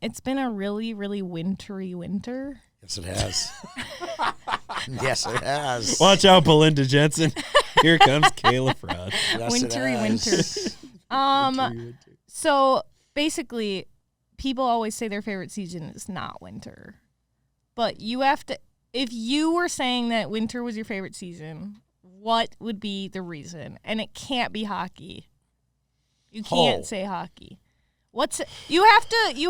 It's been a really, really wintry winter. Yes, it has. Yes, it has. Watch out, Belinda Jensen. Here comes Kayla Frost. Yes, Wintry it has. winter. So basically, people always say their favorite season is not winter. But you have to, if you were saying that winter was your favorite season, what would be the reason? And it can't be hockey. You can't say hockey. You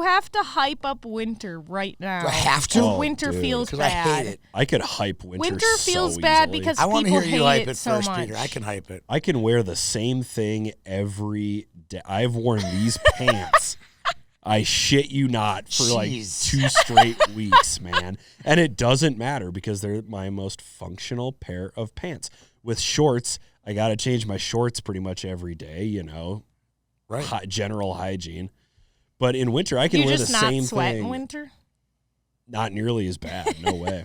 have to hype up winter right now. Do I have to? Oh, Winter dude. feels 'Cause bad. I hate it. I could hype winter. Winter so feels bad easily. because I want to people hear you hate hype it so first, much. Peter. I can hype it. I can wear the same thing every day. I've worn these pants. I shit you not for like Jeez. 2 straight weeks, man. And it doesn't matter because they're my most functional pair of pants. With shorts, I got to change my shorts pretty much every day, you know. Right. General hygiene. But in winter, I can You wear the just not same sweat thing. in winter? Not nearly as bad. No way.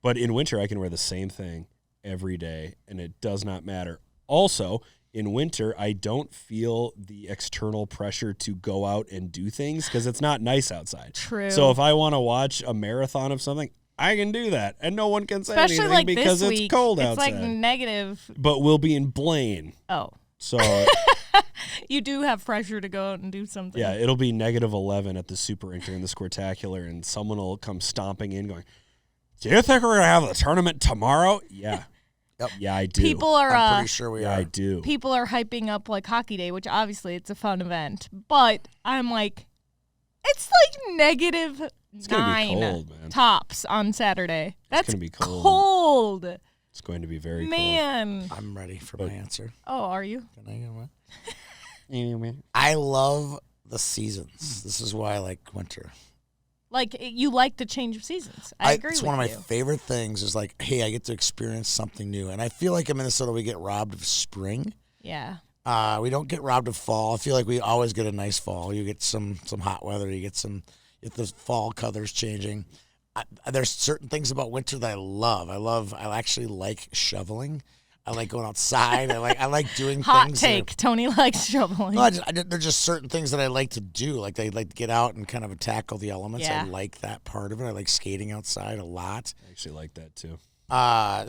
But in winter, I can wear the same thing every day, and it does not matter. Also, in winter, I don't feel the external pressure to go out and do things because it's not nice outside. True. So if I want to watch a marathon of something, I can do that, and no one can say Especially anything like because this it's week, cold it's outside. like negative. But we'll be in Blaine, Oh, so you do have pressure to go out and do something. yeah, it'll be -11 at the Super Inter in the Squirtacular, and someone will come stomping in going, "Do you think we're going to have the tournament tomorrow?" Yeah. Yep. Yeah, I do. People are I'm pretty sure we yeah, are. I do. people are hyping up like Hockey Day, which obviously it's a fun event. But I'm like, it's like negative It's gonna be 9 cold, man. tops on Saturday. That's gonna be cold. cold. It's going to be very Man. I'm ready for my answer. Oh, are you? Can I get one? cold. I love the seasons. This is why I like winter. Like, you like the change of seasons. I agree It's with one of my you. favorite things is like, hey, I get to experience something new. And I feel like in Minnesota, we get robbed of spring. Yeah. We don't get robbed of fall. I feel like we always get a nice fall. You get some hot weather. You get the fall colors changing. There's certain things about winter that I love. I actually like shoveling. I like going outside. I like doing Hot things. take. Tony likes shoveling. No, there's just certain things that I like to do. Like I like to get out and kind of tackle the elements. Yeah. I like that part of it. I like skating outside a lot. I actually like that too.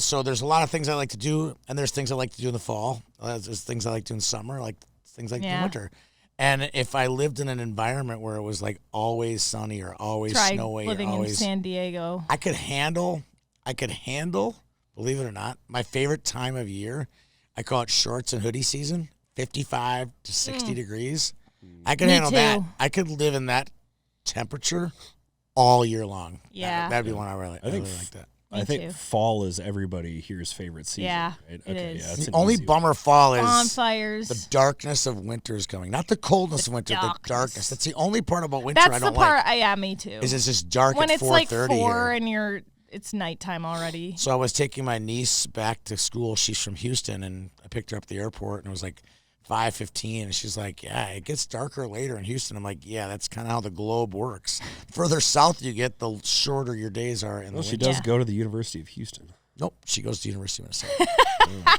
So there's a lot of things I like to do, and there's things I like to do in the fall. There's things I like to do in summer, like things like the winter. And if I lived in an environment where it was like always sunny or always Try snowy, living or always, in San Diego. I could handle, believe it or not, my favorite time of year. I call it shorts and hoodie season. 55 to 60 degrees. I could Me handle that. too. I could live in that temperature all year long. Yeah. That'd be one I really think like that. I think too. fall is everybody here's favorite season. Yeah, right? it Okay, is. yeah, it's The an only easy one. bummer fall is Bonfires. the darkness of winter is coming. Not the coldness of winter, the darkness. darkness. That's the only part about winter I That's the don't part. like. Yeah, me too. Is it's just dark when at it's like 4:30 4 here. and it's nighttime already. So I was taking my niece back to school. She's from Houston, and I picked her up at the airport, and it was like 5:15, and she's like, "Yeah, it gets darker later in Houston." I'm like, "Yeah, that's kind of how the globe works. Further south you get, the shorter your days are in Well, the she winter." does Yeah. go to the University of Houston. Nope, she goes to the University of Minnesota.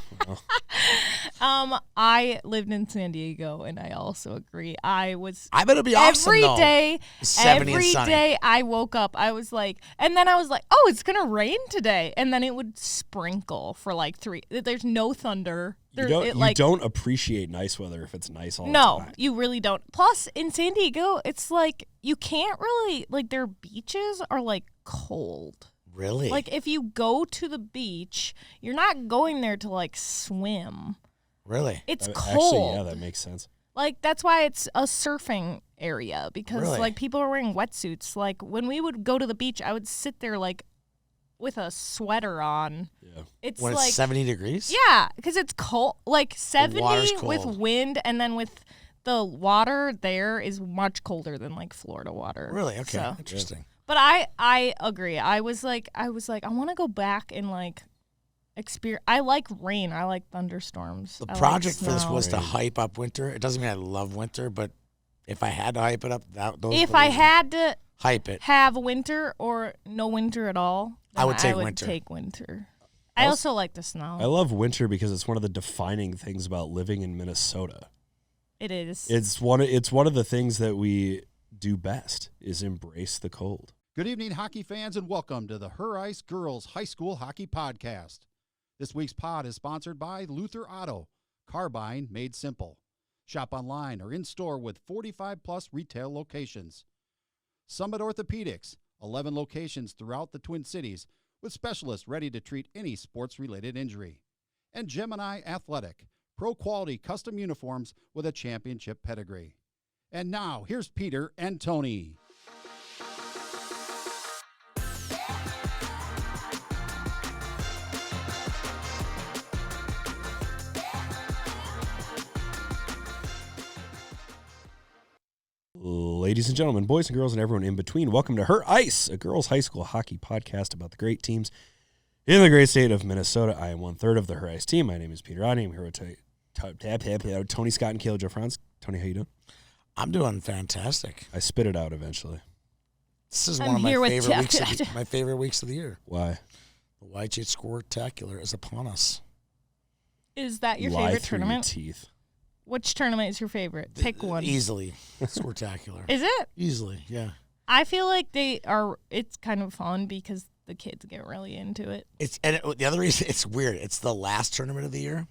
I lived in San Diego, and I also agree. I I bet it'd be awesome every though. day. 70 and Every sunny. day I woke up, I was like, and then I was like, oh, it's gonna rain today, and then it would sprinkle for like 3. There's no thunder. You don't appreciate nice weather if it's nice all the No, time. you really don't. Plus, in San Diego, it's like you can't really like their beaches are like cold. Really? Like if you go to the beach, you're not going there to like swim. Really? It's Actually, cold. yeah, that makes sense. Like that's why it's a surfing area because Really? like people are wearing wetsuits. Like when we would go to the beach, I would sit there like with a sweater on. Yeah. It's When like it's 70 degrees? yeah, because it's cold. Like 70 water's with cold. wind, and then with the water there is much colder than like Florida water. Really? Okay. So- Interesting. But I agree. I was like, I want to go back and like experience. I like rain. I like thunderstorms. The I like project for this snow. was to hype up winter. It doesn't mean I love winter, but if I had to hype it up, those If are the I reasons. had to hype it. have winter or no winter at all, I would then take I would winter. take winter. I also like the snow. I love winter because it's one of the defining things about living in Minnesota. It is. It's one of the things that we do best is embrace the cold. Good evening, hockey fans, and welcome to the Her Ice Girls High School Hockey Podcast. This week's pod is sponsored by Luther Auto, car buying made simple. Shop online or in-store with 45-plus retail locations. Summit Orthopedics, 11 locations throughout the Twin Cities, with specialists ready to treat any sports-related injury. And Gemini Athletic, pro-quality custom uniforms with a championship pedigree. And now, here's Peter and Tony. Ladies and gentlemen, boys and girls, and everyone in between, welcome to Her Ice, a girls' high school hockey podcast about the great teams in the great state of Minnesota. I am one-third of the Her Ice team. My name is Peter Rodney. I'm here with Tony Scott and Caleb Joe Franz. Tony, how you doing? I'm doing fantastic. I spit it out eventually. This is one of my favorite weeks of the year. Why? The YJ Score-tacular is upon us. Is that your Lie favorite through tournament? Your teeth. Which tournament is your favorite? Pick one. Easily. Score-tacular. Is it? Easily, yeah. I feel like it's kind of fun because the kids get really into it. The other reason, it's weird. It's the last tournament of the year.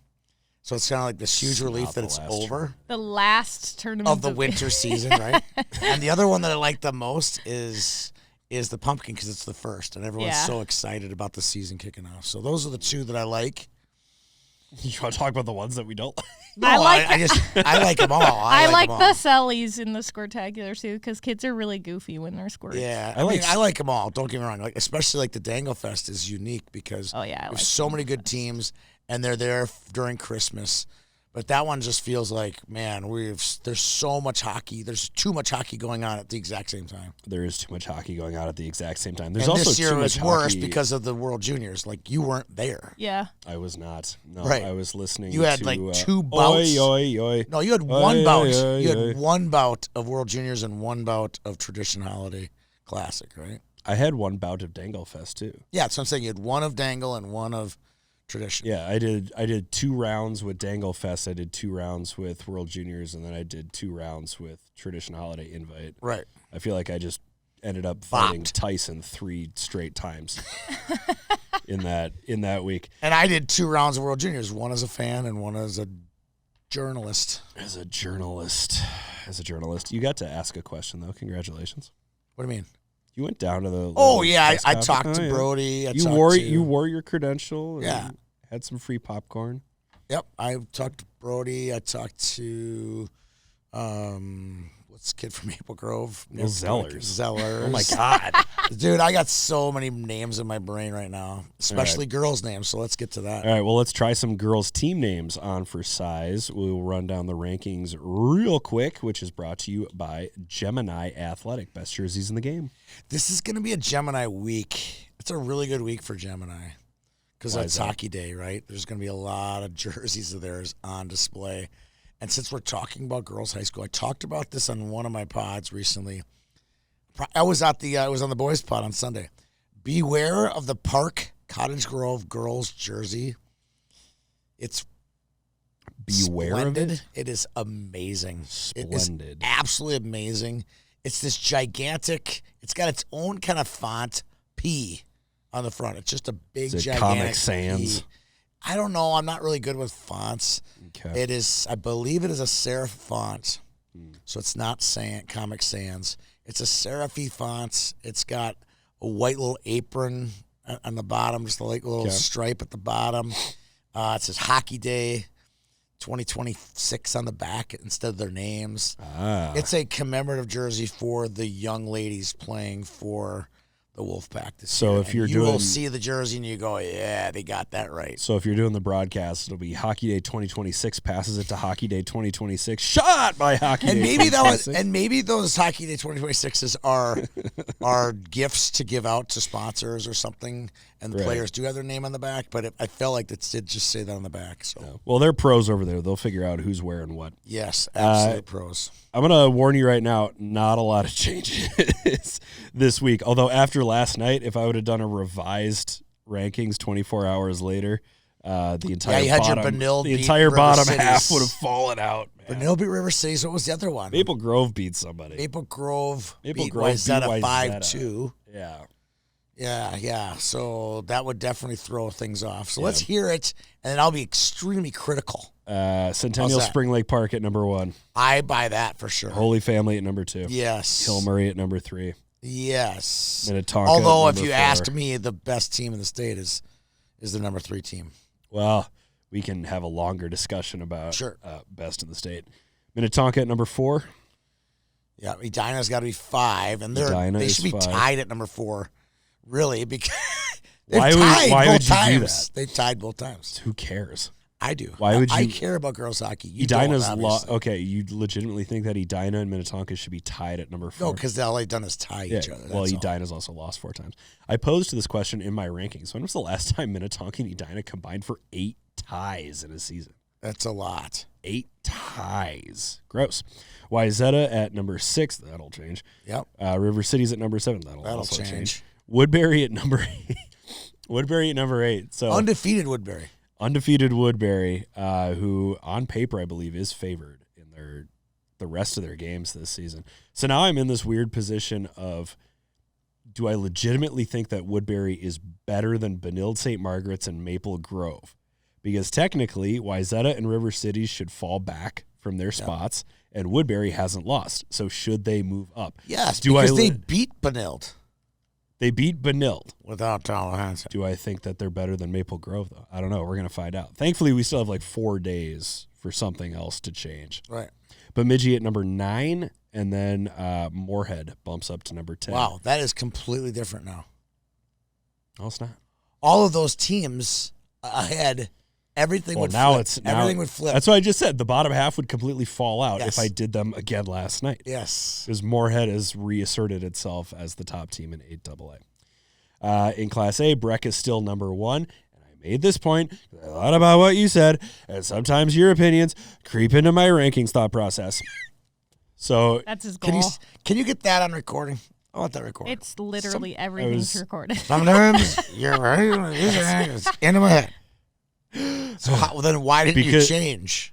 So it's kind of like this huge relief that it's over. The last tournament of the winter season, right? And the other one that I like the most is the pumpkin because it's the first, and everyone's so excited about the season kicking off. So those are the two that I like. You want to talk about the ones that we don't? No, I like them all. I like the sellies in the Scortacular too because kids are really goofy when they're squirting. Yeah, I like them all. Don't get me wrong. Like especially like the Dangle Fest is unique because there's so many good teams and they're there during Christmas. But that one just feels like, man, there's so much hockey. There's too much hockey going on at the exact same time. There is too much hockey going on at the exact same time. There's and also this year too much was worse hockey. Because of the World Juniors. Like, you weren't there. Yeah. I was not. No, right. I was listening. You had to, like two bouts. No, you had one bout. You had one bout of World Juniors and one bout of Tradition Holiday Classic, right? I had one bout of Dangle Fest too. Yeah, that's what I'm saying. You had one of Dangle and one of Tradition. Yeah, I did 2 rounds with Dangle Fest. I did 2 rounds with World Juniors, and then I did 2 rounds with Tradition Holiday Invite. Right. I feel like I just ended up fighting Tyson 3 straight times in that week. And I did 2 rounds of World Juniors, one as a fan and one as a journalist. As a journalist, you got to ask a question though. Congratulations. What do you mean? You went down to the. I talked to Brody. You wore your credential. Yeah. Had some free popcorn. Yep, I talked to Brody. I talked to, what's the kid from Maple Grove? Zellers. Oh my God, dude, I got so many names in my brain right now, especially girls' names. So let's get to that. All right, well, let's try some girls' team names on for size. We'll run down the rankings real quick, which is brought to you by Gemini Athletic. Best jerseys in the game. This is going to be a Gemini week. It's a really good week for Gemini because it's Hockey Day, right? There's going to be a lot of jerseys of theirs on display. And since we're talking about girls' high school, I talked about this on one of my pods recently. I was on the boys' pod on Sunday. Beware of the Park Cottage Grove girls' jersey. It's splendid. It is amazing. Splendid. It is absolutely amazing. It's this gigantic. It's got its own kind of font P on the front. It's just a big gigantic Comic Sans. P. I don't know. I'm not really good with fonts. Okay. It is. I believe it is a serif font, so it's not Comic Sans. It's a serif font. It's got a white little apron on the bottom, just a little stripe at the bottom. It says Hockey Day 2026 on the back instead of their names. It's a commemorative jersey for the young ladies playing for the Wolfpack this year. If you will see the jersey and you go, yeah, they got that right. So if you're doing the broadcast, it'll be Hockey Day 2026 passes it to Hockey Day 2026 shot by Hockey Day. Maybe those Hockey Day 2026s are gifts to give out to sponsors or something, and the players do have their name on the back. But I felt like it did just say that on the back. So well, they're pros over there. They'll figure out who's wearing what. Yes, absolute pros. I'm going to warn you right now, not a lot of changes this week. Although after last night, if I would have done a revised rankings 24 hours later, the entire bottom half would have fallen out. Benilde beat River City. So what was the other one? Maple Grove beat somebody. Maple Grove beat beat Wayzata Wayzata. 5-2. Yeah. Yeah. So that would definitely throw things off. So let's hear it, and then I'll be extremely critical. Centennial Spring Lake Park at number 1. I buy that for sure. Holy Family at number 2. Yes. Hill Murray at number 3. Yes. Minnetonka Although at if you number 4. ask me, the best team in the state is the number 3 team. Well, we can have a longer discussion about Sure. best in the state. Minnetonka at number 4. Yeah, Edina's got to be 5, and Edina they is should be 5. tied at number 4, really, because they've Why tied would both you do times. that? They've tied both times. Who cares? I do. Why would I you- care about girls hockey. You Edina's don't, obviously. Okay, you legitimately think that Edina and Minnetonka should be tied at number 4? No, because all they've done is tie each other. Well, that's all. Edina's also lost 4 times. I posed this question in my rankings. When was the last time Minnetonka and Edina combined for 8 ties in a season? That's a lot. 8 ties. Gross. Wayzata at number 6. That'll change. Yep. River City's at number 7. That'll also change. Woodbury at number 8. Woodbury at number 8. So Undefeated Woodbury. undefeated Woodbury, who on paper I believe is favored in the rest of their games this season. So now I'm in this weird position of, do I legitimately think that Woodbury is better than Benilde St. Margaret's and Maple Grove? Because technically, Wayzata and River City should fall back from their spots, and Woodbury hasn't lost. So should they move up? Yes, Do because I they li- beat Benilde They beat Benilde. without Tallahassee. Do I think that they're better than Maple Grove, though? I don't know. We're going to find out. Thankfully, we still have like 4 days for something else to change. Right. Bemidji at number 9, and then Moorhead bumps up to number 10. Wow, that is completely different now. No, it's not. All of those teams ahead, everything would flip. Everything would flip. That's what I just said. The bottom half would completely fall out Yes. if I did them again last night. Yes. Because Moorhead has reasserted itself as the top team in 8AA. In Class A, Breck is still number 1. And I made this point a lot about what you said, and sometimes your opinions creep into my rankings thought process. So That's his goal. Can you get that on recording? I want that recorded. It's literally everything's recorded. Sometimes you're right. It's into my head. So then why didn't you change?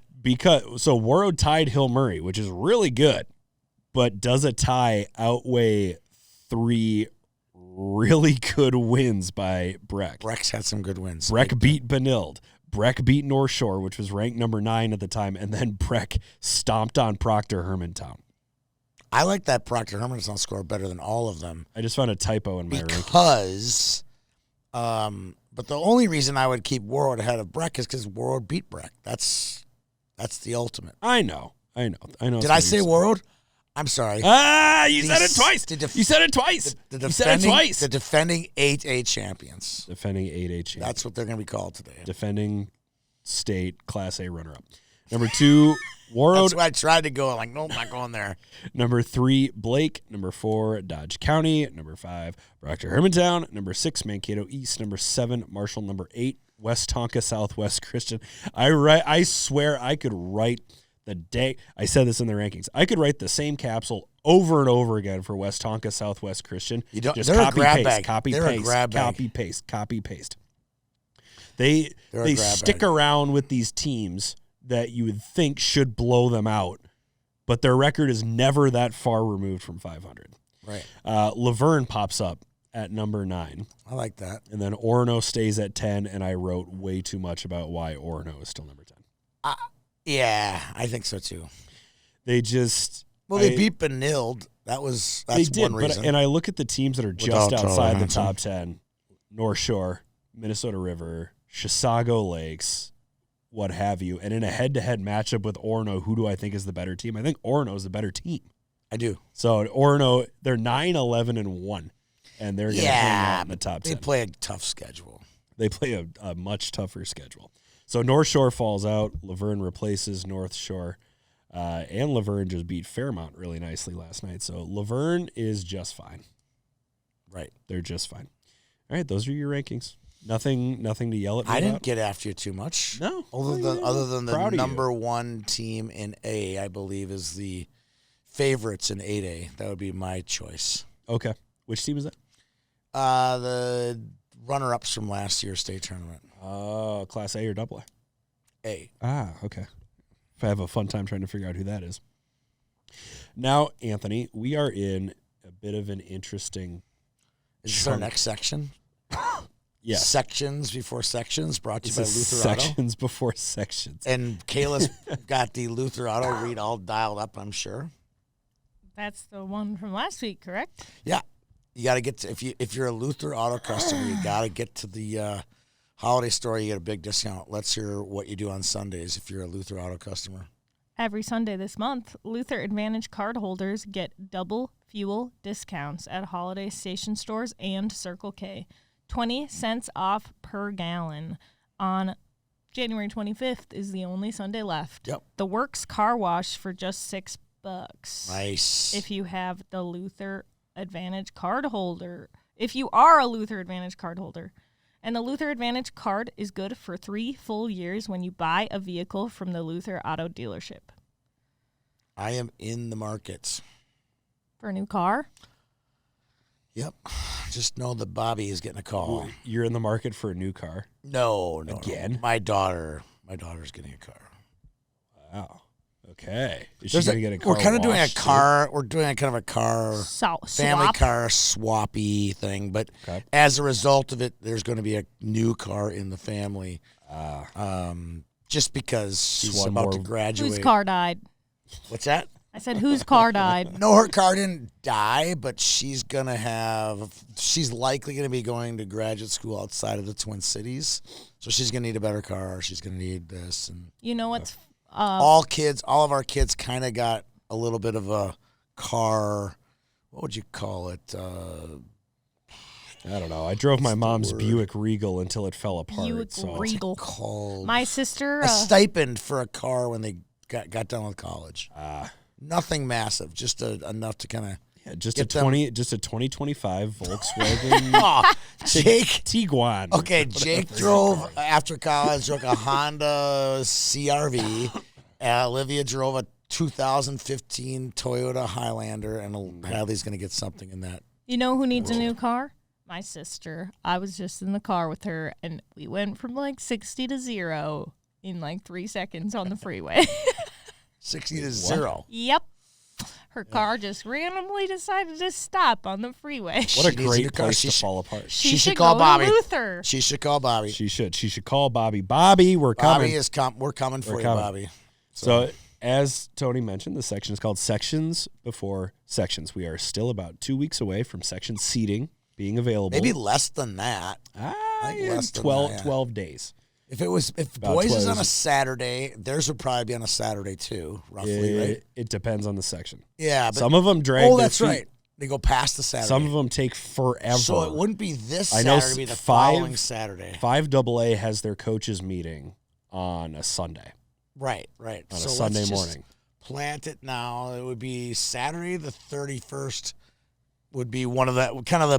So Warroad tied Hill Murray, which is really good, but does a tie outweigh 3 really good wins by Breck? Breck's had some good wins. Breck beat Benilde. Breck beat North Shore, which was ranked number 9 at the time, and then Breck stomped on Proctor Hermantown. I like that Proctor Hermantown score better than all of them. I just found a typo in my ranking. Because, but the only reason I would keep Warroad ahead of Breck is because Warroad beat Breck. That's the ultimate. I know. Did I say Warroad? I'm sorry. You said it twice. You said it twice. You said it twice. The defending 8A champions. Defending 8A champions. That's what they're going to be called today. Defending state Class A runner-up. Number 2, Warroad. That's why I tried to go. Like, nope, not going there. Number 3, Blake. Number 4, Dodge County. Number 5, Proctor Hermantown. Number 6, Mankato East. Number 7, Marshall. Number 8, West Tonka Southwest Christian. I swear I could write the day. I said this in the rankings. I could write the same capsule over and over again for West Tonka Southwest Christian. You don't. Just They're copy a grab paste, bag. copy They're paste, a grab bag. copy paste, copy paste. They They're a grab stick bag. around with these teams that you would think should blow them out, but their record is never that far removed from 500. Right. Laverne pops up at number 9. I like that. And then Orono stays at 10, and I wrote way too much about why Orono is still number 10. Yeah, I think so too. They just... They beat Benilde. That's one reason. And I look at the teams that are just Without outside the Tallahassee. top 10. North Shore, Minnesota River, Chisago Lakes, what have you. And in a head-to-head matchup with Orono, who do I think is the better team? I think Orono is the better team. I do. So Orono, they're 9-11-1, and they're going to hang out in the top 10. They play a tough schedule. They play a much tougher schedule. So North Shore falls out. Laverne replaces North Shore. And Laverne just beat Fairmont really nicely last night. So Laverne is just fine. Right. They're just fine. All right, those are your rankings. Nothing to yell at me I didn't about? get after you too much. No. Other than the Proud of you. number 1 team in A, I believe, is the favorites in 8A. That would be my choice. Okay. Which team is that? The runner-ups from last year's state tournament. Class A or double A? A. Ah, okay. if I have a fun time trying to figure out who that is. Now, Anthony, we are in a bit of an interesting. Is this our next section? Yes. Sections before sections, brought to you by Luther Sections Auto. before sections. And Kayla's got the Luther Auto read all dialed up, I'm sure. That's the one from last week, correct? Yeah. You got to get to, if you're a Luther Auto customer, you got to get to the holiday store. You get a big discount. Let's hear what you do on Sundays if you're a Luther Auto customer. Every Sunday this month, Luther Advantage card holders get double fuel discounts at holiday station stores and Circle K. 20 cents off per gallon. On January 25th is the only Sunday left. Yep. The Works Car Wash for just $6. Nice. If you have the Luther Advantage card holder. If you are a Luther Advantage card holder. And the Luther Advantage card is good for 3 full years when you buy a vehicle from the Luther Auto dealership. I am in the market. For a new car? Yep. Just know that Bobby is getting a call. You're in the market for a new car? No. Again? No. My daughter's getting a car. Wow. Okay. Is she going to get a car We're kind of doing a wash, car. too? We're doing a kind of a car family Swap. car swappy thing. But as a result of it, there's going to be a new car in the family. Just because she's about to graduate. Whose car died? What's that? I said, whose car died? No, her car didn't die, but she's likely going to be going to graduate school outside of the Twin Cities. So she's going to need a better car. She's going to need this. And You know what's... all of our kids kind of got a little bit of a car, what would you call it? I don't know. I drove my mom's Buick Regal until it fell apart. Buick Regal. Called My sister... a stipend for a car when they got done with college. Nothing massive, just enough to kind of just a 2025 Volkswagen Jake Tiguan. Okay, Jake drove after college, drove a Honda CRV. Olivia drove a 2015 Toyota Highlander, and Hadley's going to get something in that. You know who needs a new car? My sister. I was just in the car with her, and we went from like 60 to 0 in like 3 seconds on the freeway. 60 to 0. Yep. Her car just randomly decided to stop on the freeway. What a great place to fall apart. She should call go Bobby. to Luther. She should call Bobby. She should call Bobby. Bobby, we're coming. We're coming for you, Bobby. So, as Tony mentioned, the section is called Sections Before Sections. We are still about 2 weeks away from section seating being available. Maybe less than that. Less than 12 days. If boys is on a Saturday, theirs would probably be on a Saturday too, roughly, right? It depends on the section. Yeah, but some of them drag. Oh, that's right. They go past the Saturday. Some of them take forever. So it wouldn't be this Saturday, it'd be the following Saturday. 5AA has their coaches meeting on a Sunday. Right. On a Sunday morning. Plant it now. It would be Saturday the 31st. Would be one of the kind of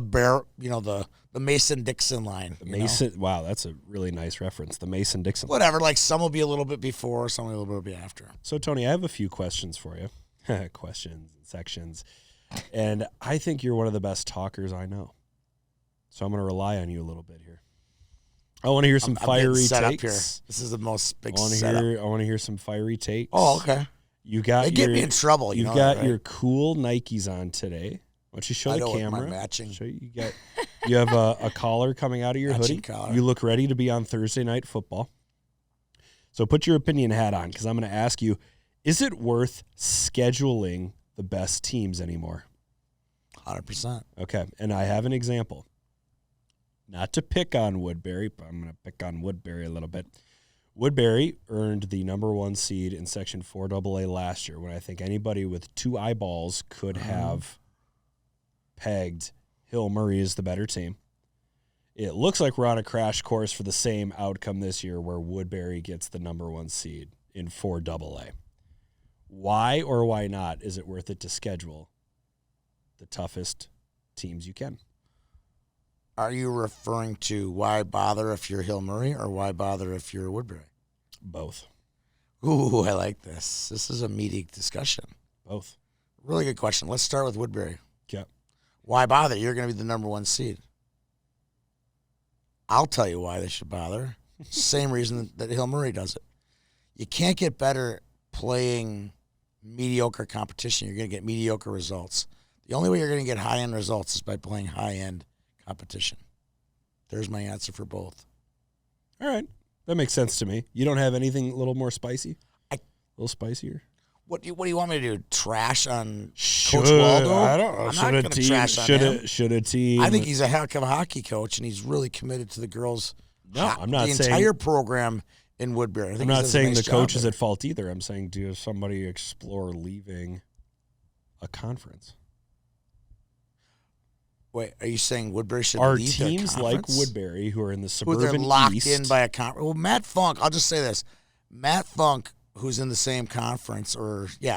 the Mason-Dixon line. Wow, that's a really nice reference. The Mason-Dixon line. Whatever, like some will be a little bit before, some will be a little bit after. So, Tony, I have a few questions for you. Questions and sections. And I think you're one of the best talkers I know. So I'm going to rely on you a little bit here. I want to hear some fiery takes. Up here. This is the most big setup. I want to hear some fiery takes. Oh, okay. They get me in trouble. You've got your cool Nikes on today. Why don't you show the camera? Matching. You have a collar coming out of your hoodie. Collar. You look ready to be on Thursday Night Football. So put your opinion hat on, because I'm going to ask you, is it worth scheduling the best teams anymore? 100%. Okay, and I have an example. Not to pick on Woodbury, but I'm going to pick on Woodbury a little bit. Woodbury earned the number 1 seed in Section 4AA last year, when I think anybody with 2 eyeballs could have pegged Hill Murray as the better team. It looks like we're on a crash course for the same outcome this year, where Woodbury gets the number 1 seed in 4AA. Why or why not is it worth it to schedule the toughest teams you can? Are you referring to why bother if you're Hill Murray, or why bother if you're Woodbury? Both. Ooh, I like this. This is a meaty discussion. Both. Really good question. Let's start with Woodbury. Yeah. Why bother? You're going to be the number 1 seed. I'll tell you why they should bother. Same reason that Hill Murray does it. You can't get better playing mediocre competition, you're going to get mediocre results. The only way you're going to get high-end results is by playing high-end competition. There's my answer for both. All right. That makes sense to me. You don't have anything a little more spicy? A little spicier? What do you want me to do? Trash on Should, Coach Waldo? I don't know. I'm not going to trash on him. Should a team? I think he's a heck of a hockey coach, and he's really committed to the girls. No, I'm not the saying entire program in Woodbury. I think I'm not saying nice the coach is there. at fault either. I'm saying, do somebody explore leaving a conference? Wait, are you saying Woodbury should Are leave their teams like conference? Woodbury who are in the Who suburban they're locked East? in by a conference? Well, Matt Funk, I'll just say this. Matt Funk, who's in the same conference,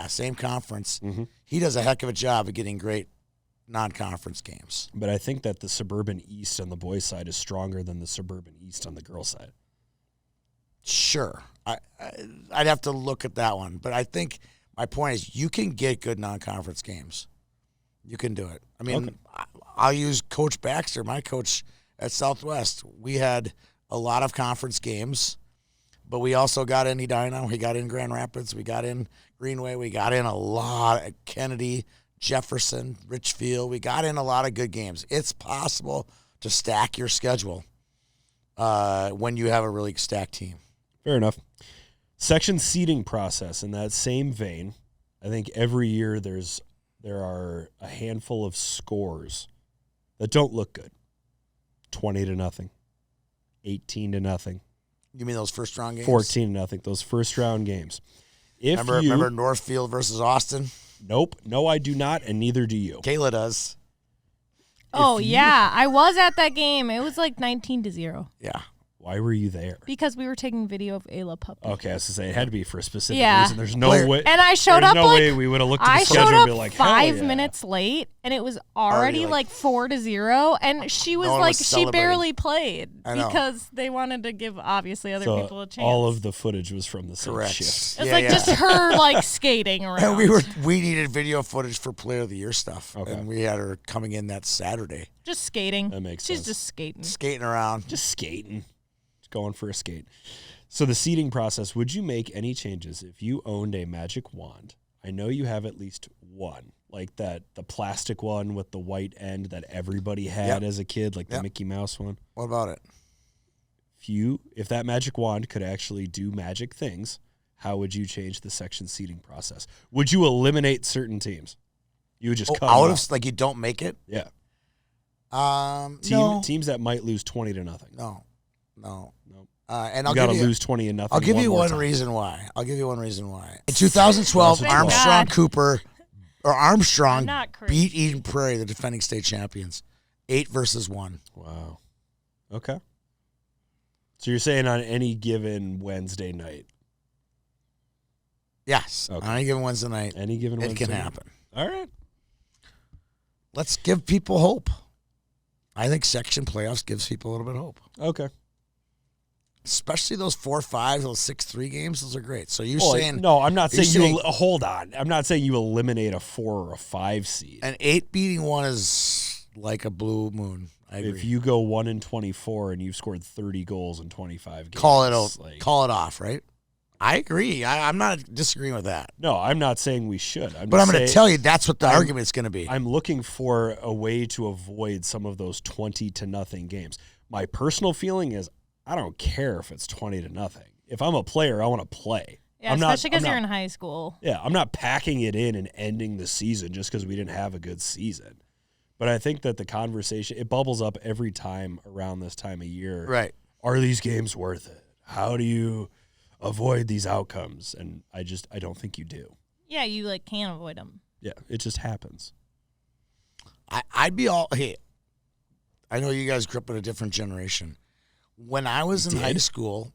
same conference, he does a heck of a job of getting great non-conference games. But I think that the suburban East on the boys' side is stronger than the suburban East on the girls' side. Sure. I'd have to look at that one. But I think my point is you can get good non-conference games. You can do it. I mean, okay. I'll use Coach Baxter, my coach at Southwest. We had a lot of conference games, but we also got in Edina. We got in Grand Rapids. We got in Greenway. We got in a lot at Kennedy, Jefferson, Richfield. We got in a lot of good games. It's possible to stack your schedule when you have a really stacked team. Fair enough. Section seeding process in that same vein, I think every year there are a handful of scores that don't look good. 20-0, 18-0. You mean those first round games? 14-0, those first round games. Remember Northfield versus Austin? Nope. No, I do not, and neither do you. Kayla does. Oh, yeah. I was at that game. It was like 19-0. Yeah. Why were you there? Because we were taking video of Ayla Puppy. Okay, I was to say it had to be for a specific Yeah. reason. There's no way. And I showed there's up no like way we would have looked at I the schedule showed and up be like, 5 hell yeah. minutes late, and it was already like 4-0, and she was No one like was she celebrating. barely played I know. because they wanted to give obviously other So people a chance. all of the footage was from the same Correct. shift. It's like just her like skating around. And we needed video footage for Player of the Year stuff, Okay. and we had her coming in that Saturday, just skating. That makes She's sense. just skating. skating around. Just skating. Just going for a skate. So the seeding process, would you make any changes if you owned a magic wand? I know you have at least one, like the plastic one with the white end that everybody had as a kid, like the Mickey Mouse one. What about it? If that magic wand could actually do magic things, how would you change the section seeding process? Would you eliminate certain teams? You would just cut them out off. of like you don't make it. Yeah. No, Teams that might lose 20-0. no. And You I'll got to give you. lose 20-0. I'll give you more one time. reason why. In 2012, Thank Armstrong God. Cooper or Armstrong I'm not crazy. beat Eden Prairie, the defending state champions, 8-1. Wow. Okay. So you're saying on any given Wednesday night? Yes, Okay. on any given Wednesday night, Any given it Wednesday can night. happen. All right. Let's give people hope. I think section playoffs gives people a little bit of hope. Okay. Especially those 4-5, those 6-3 games, those are great. So you're Well, saying no, I'm not you're saying saying- hold on. I'm not saying you eliminate a 4 or a 5 seed. an 8 beating one is like a blue moon. I agree. If you go 1-24 and you've scored 30 goals in 25 games, call it out, like, call it off, right? I agree. I'm not disagreeing with that. no, I'm not saying we should. But I'm going to tell you that's what the argument's going to be. I'm looking for a way to avoid some of those 20-0 games. My personal feeling is I don't care if it's 20-0. If I'm a player, I want to play. Yeah, especially because you're in high school. Yeah, I'm not packing it in and ending the season just because we didn't have a good season. But I think that the conversation, it bubbles up every time around this time of year. Right. Are these games worth it? How do you avoid these outcomes? And I don't think you do. Yeah, you like can't avoid them. Yeah, it just happens. I'd be all, hey, I know you guys grew up in a different generation. When I was in high school,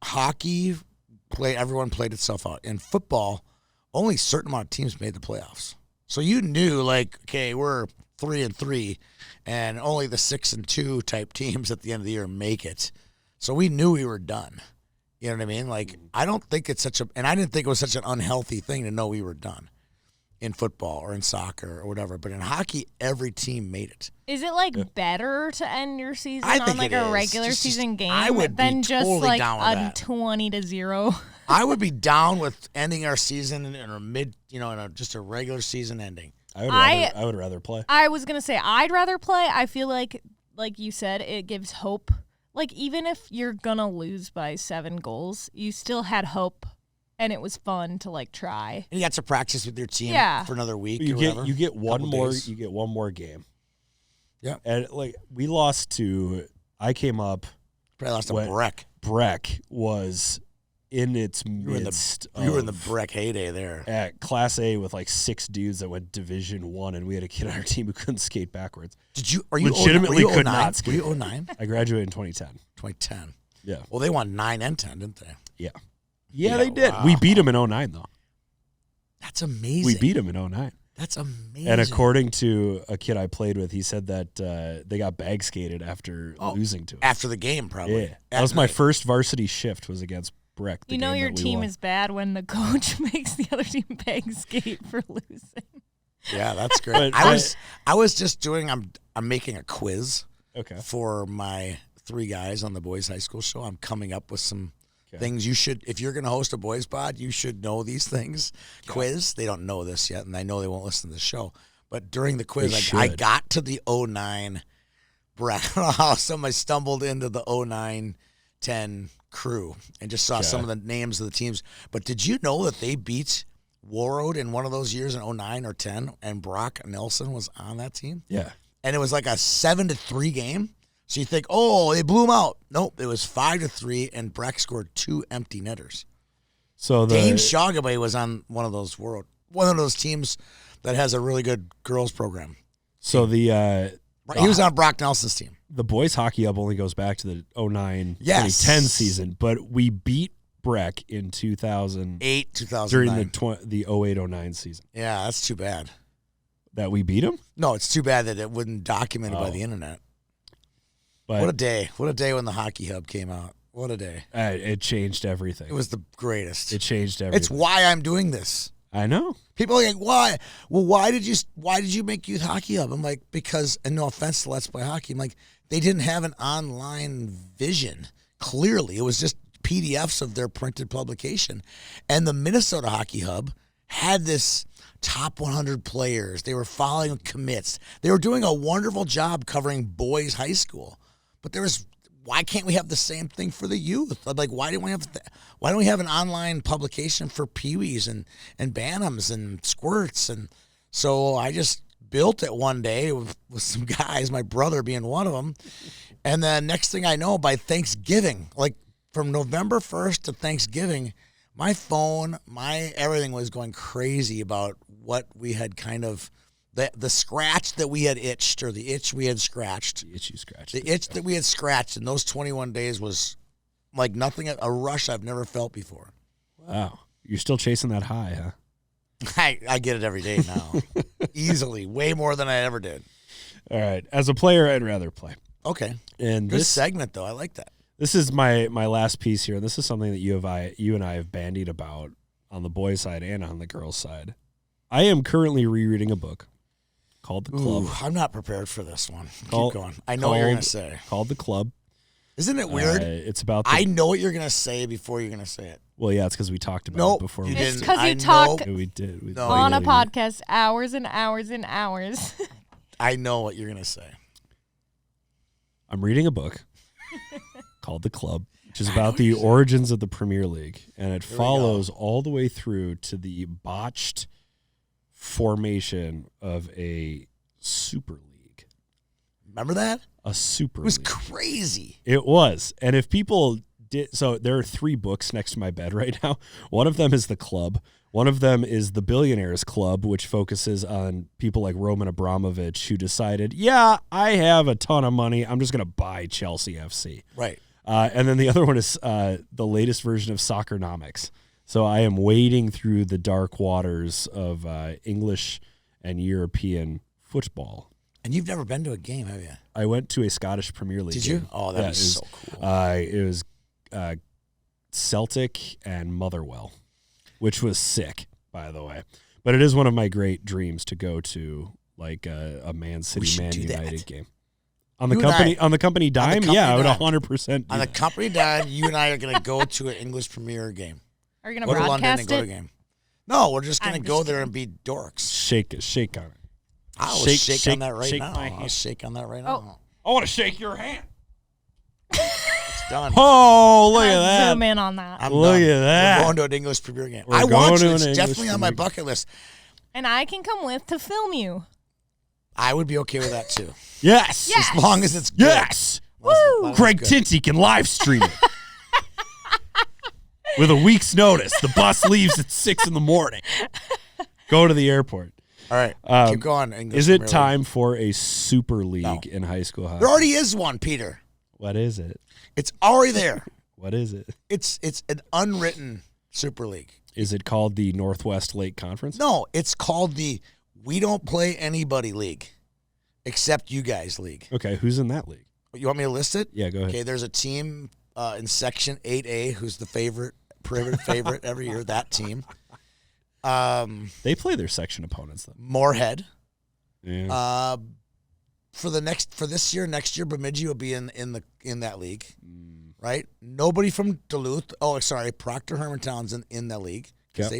hockey, everyone played itself out. In football, only a certain amount of teams made the playoffs. So you knew, like, okay, we're 3-3, and only the 6-2 type teams at the end of the year make it. So we knew we were done. You know what I mean? Like, I don't think it's and I didn't think it was such an unhealthy thing to know we were done. in football or in soccer or whatever. But in hockey, every team made it. Is it like better to end your season I on think like it a is. regular Just- season game I would be than just totally like down with a that. 20-0? I would be down with ending our season in a mid, just a regular season ending. I would rather play. I was gonna say I'd rather play. I feel like you said, it gives hope. Like, even if you're gonna lose by 7 goals, you still had hope, and it was fun to like try. And you got to practice with your team for another week. You or get whatever. you get one Couple more days. you get one more game. Yeah. And like we lost to I came up Probably lost to when Breck. Breck was in its You were in midst the of- Breck heyday there. at Class A with like 6 dudes that went Division 1, and we had a kid on our team who couldn't skate backwards. Are you Legitimately were you could 09? not skate. Were you 09? I graduated in 2010. 2010. Yeah. Well, they won 9 and 10, didn't they? Yeah, Yeah, they did. wow. We beat them in 09, though. That's amazing. We beat them in 09. That's amazing. And according to a kid I played with, he said that they got bag skated after losing to us. after the game, probably. Yeah. That was my first varsity shift was against Breck. You know your team is bad when the coach makes the other team bag skate for losing. Yeah, that's great. But I was just doing. I'm making a quiz Okay. for my 3 guys on the boys' high school show. I'm coming up with some things you should. If you're going to host a boys' pod, you should know these things. Quiz. They don't know this yet, and I know they won't listen to the show. But during the quiz, I got to the 09 Breck. I don't know how somebody stumbled into the 09-10 crew and just saw some of the names of the teams. But did you know that they beat Warroad in one of those years in 09 or 10, and Brock Nelson was on that team? Yeah. And it was like a 7-3 game. So you think, oh, they blew them out. Nope, it was 5-3, and Breck scored 2 empty netters. So Dane Shogabay was on one of those teams that has a really good girls program. So He was on Brock Nelson's team. the boys hockey hub only goes back to the 09 Yes. 2010 season, but we beat Breck in 2008 2009. during the 08-09 season. Yeah, that's too bad. That we beat them? No, it's too bad that it wasn't documented by the internet. But What a day. What a day when the Hockey Hub came out. What a day. it changed everything. It was the greatest. It changed everything. It's why I'm doing this. I know. People are like, why? Well, why did you make Youth Hockey Hub? I'm like, because, and no offense to Let's Play Hockey, I'm like, they didn't have an online vision. Clearly, it was just PDFs of their printed publication. And the Minnesota Hockey Hub had this top 100 players. They were following commits. They were doing a wonderful job covering boys high school. But why can't we have the same thing for the youth? Like, why don't we have an online publication for peewees and bantams and squirts? And so I just built it one day with some guys, my brother being one of them. And then next thing I know, by Thanksgiving, like from November 1st to Thanksgiving, my phone, everything was going crazy about what we had kind of, the scratch that we had itched, or the itch we had scratched. The itch you scratched. The itch that we had scratched in those 21 days was like nothing, a rush I've never felt before. Wow. You're still chasing that high, huh? I get it every day now. Easily. Way more than I ever did. All right. As a player, I'd rather play. Okay. And Good this segment, though. I like that. This is my last piece here. This is something that you and I have bandied about on the boys' side and on the girls' side. I am currently rereading a book called The Club. Ooh, I'm not prepared for this one. Call- Keep going. I know what you're going to say. Called The Club. Isn't it weird? It's about I know what you're going to say before you're going to say it. well, yeah, it's because we talked about Nope, it before. you we It's didn't. because I you talk know- We did. We No, on a you podcast hours and hours and hours. I know what you're going to say. I'm reading a book called The Club, which is about the origins of the Premier League, and it follows all the way through to the botched formation of a Super League. Remember that? A Super It was League. crazy. It was. And if people did, so there are 3 books next to my bed right now. One of them is The Club. One of them is The Billionaires Club, which focuses on people like Roman Abramovich, who decided, yeah, I have a ton of money. I'm just going to buy Chelsea FC. Right. And then the other one is the latest version of Soccernomics. So I am wading through the dark waters of English and European football. And you've never been to a game, have you? I went to a Scottish Premier League Did game. you? Oh, that Yeah, was it was, so cool. It was Celtic and Motherwell, which was sick, by the way. But it is one of my great dreams to go to like a Man City Man United game. On the company dime, I would 100%. On the company dime, you and I are going to go to an English Premier game. Are you going to broadcast go to a game? No, we're just going to go there and be dorks. Shake on it. I'll shake on that right now. I'll shake on that right now. I want to shake your hand. It's done. Oh, look at that. Zoom in on that. Look at that. We're going to an English Premier game. I want to. It's definitely on my bucket list. And I can come with to film you. I would be okay with that too. Yes. As long as it's good. Yes. Woo. Greg Tinty can live stream it. With a week's notice. The bus leaves at 6 a.m. Go to the airport. All right. Keep going. English is it Premier time League. for a Super League in high school hockey? There already is one, Peter. What is it? It's already there. What is it? It's an unwritten Super League. Is it called the Northwest Lake Conference? No, it's called the We Don't Play Anybody League, except you guys league. Okay, who's in that league? You want me to list it? Yeah, go ahead. Okay, there's a team in Section 8A who's the favorite every year, that team. They play their section opponents, though. Moorhead. Yeah. For this year, next year, Bemidji will be in that league, right? Nobody from Duluth. Oh, sorry, Proctor Hermantown's in that league because